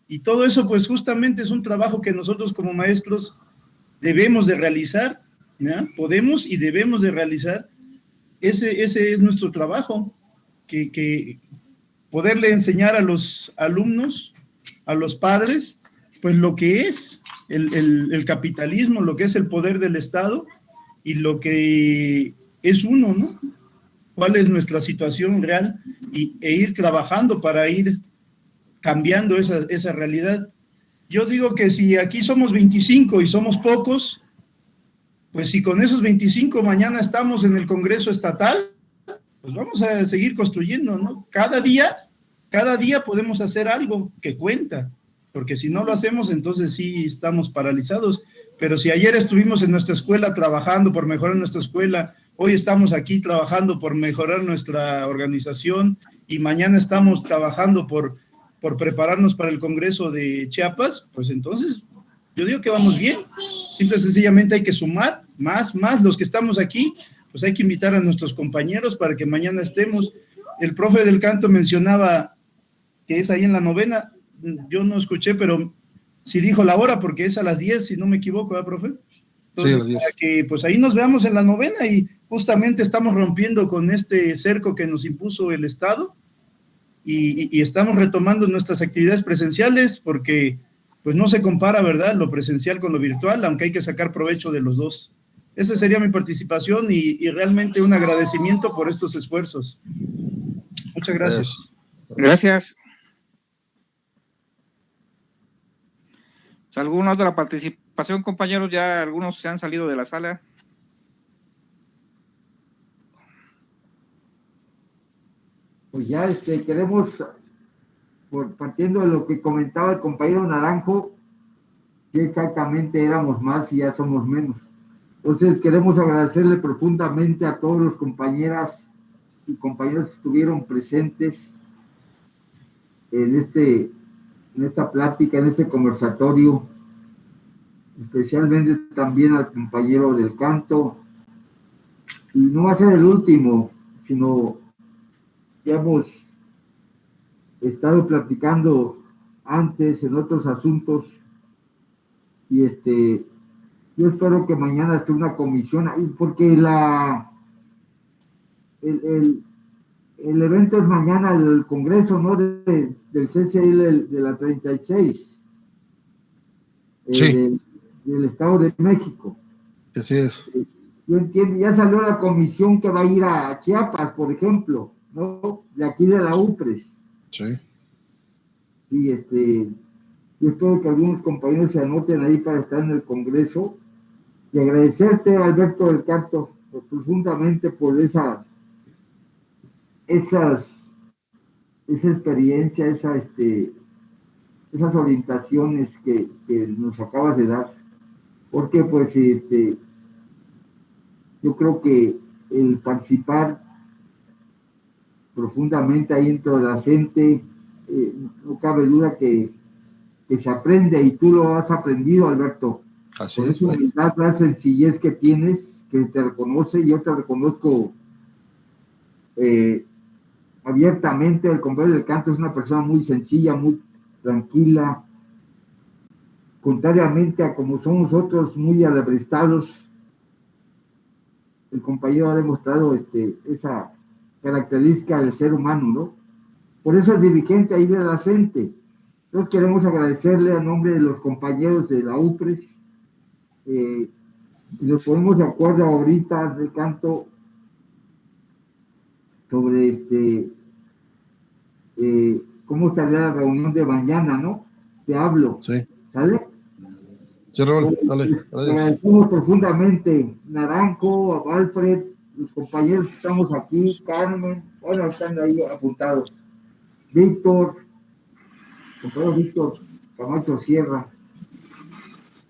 Y todo eso, pues justamente es un trabajo que nosotros como maestros debemos de realizar, ¿no? Podemos y debemos de realizar. Ese es nuestro trabajo, que poderle enseñar a los alumnos, a los padres, pues lo que es el capitalismo, lo que es el poder del Estado y lo que es uno, ¿no? ¿Cuál es nuestra situación real? E ir trabajando para ir cambiando esa realidad. Yo digo que si aquí somos 25 y somos pocos, pues si con esos 25 mañana estamos en el Congreso Estatal, pues vamos a seguir construyendo, ¿no? Cada día podemos hacer algo que cuenta, porque si no lo hacemos, entonces sí estamos paralizados. Pero si ayer estuvimos en nuestra escuela trabajando por mejorar nuestra escuela, hoy estamos aquí trabajando por mejorar nuestra organización, y mañana estamos trabajando por prepararnos para el Congreso de Chiapas, pues entonces yo digo que vamos bien. Simple y sencillamente hay que sumar más los que estamos aquí, pues hay que invitar a nuestros compañeros para que mañana estemos. El profe del canto mencionaba que es ahí en la 9ª, yo no escuché, pero sí dijo la hora, porque es a las 10, si no me equivoco, ¿verdad, profe? Entonces, sí, a las 10. Para que pues ahí nos veamos en la 9ª, y justamente estamos rompiendo con este cerco que nos impuso el Estado, y estamos retomando nuestras actividades presenciales, porque pues no se compara, ¿verdad?, lo presencial con lo virtual, aunque hay que sacar provecho de los dos. Esa sería mi participación, y realmente un agradecimiento por estos esfuerzos. Muchas gracias. Gracias. ¿Alguna otra participación, compañeros? Ya algunos se han salido de la sala. Pues ya queremos, partiendo de lo que comentaba el compañero Naranjo, que exactamente éramos más y ya somos menos. Entonces queremos agradecerle profundamente a todos los compañeras y compañeros que estuvieron presentes en esta plática, en este conversatorio, especialmente también al compañero del canto. Y no va a ser el último, sino ya hemos estado platicando antes en otros asuntos, y yo espero que mañana esté una comisión ahí, porque el evento es mañana, el congreso, ¿no?, del CCI de la 36, sí, del Estado de México. Así es. Yo entiendo, ya salió la comisión que va a ir a Chiapas, por ejemplo, ¿no?, de aquí de la UPRES. Sí. Y yo espero que algunos compañeros se anoten ahí para estar en el Congreso, y agradecerte, Alberto del Canto, profundamente por esa experiencia, esas orientaciones que nos acabas de dar, porque pues yo creo que el participar profundamente ahí dentro de la gente, no cabe duda que se aprende, y tú lo has aprendido, Alberto. Así por es, esa humildad, la sencillez que tienes, que te reconoce, y yo te reconozco abiertamente. El compañero del canto es una persona muy sencilla, muy tranquila, contrariamente a como somos nosotros, muy alebristados. El compañero ha demostrado esa característica del ser humano, ¿no? Por eso es dirigente ahí de la gente. Entonces queremos agradecerle a nombre de los compañeros de la UPRES, y nos ponemos de acuerdo ahorita de canto sobre cómo estaría la reunión de mañana, ¿no? Te hablo. Sí. ¿Sale? Sí, Raúl, dale, gracias. Agradecemos profundamente Naranjo, a Alfred, los compañeros que estamos aquí, Carmen, bueno, están ahí apuntados. Víctor, compañero Víctor Camacho Sierra,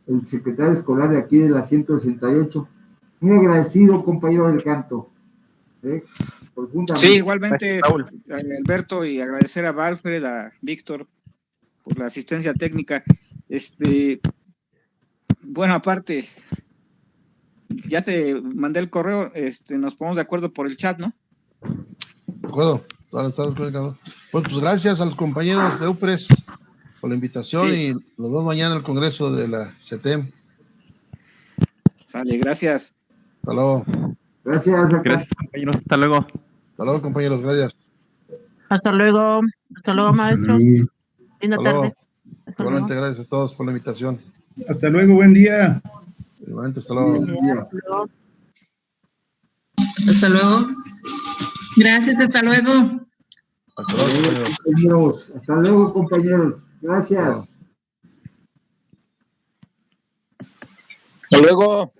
el secretario escolar de aquí de la 168. Muy agradecido, compañero del canto. Profundamente. Sí, igualmente, Alberto, y agradecer a Alfred, a Víctor, por la asistencia técnica. Bueno, aparte, ya te mandé el correo, nos ponemos de acuerdo por el chat, ¿no? De acuerdo. Pues gracias a los compañeros de UPRES por la invitación, Sí. y nos vemos mañana al Congreso de la CETEM. Sale, gracias. Hasta luego. Gracias, Gracias, compañeros. Hasta luego. Hasta luego, compañeros. Gracias. Hasta luego, maestro. Hasta Linda Hasta tarde. luego. Hasta luego. Igualmente, gracias a todos por la invitación. Hasta luego, buen día. Igualmente, hasta luego. Buen día. Hasta luego. Hasta luego. Gracias, hasta luego. Hasta luego, compañeros. Compañeros. Hasta luego, compañeros. Gracias. Hasta luego.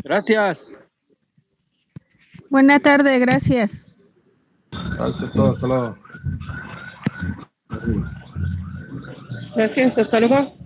Gracias. Buena tarde, gracias. Gracias a todos. Hasta luego. Gracias, hasta luego.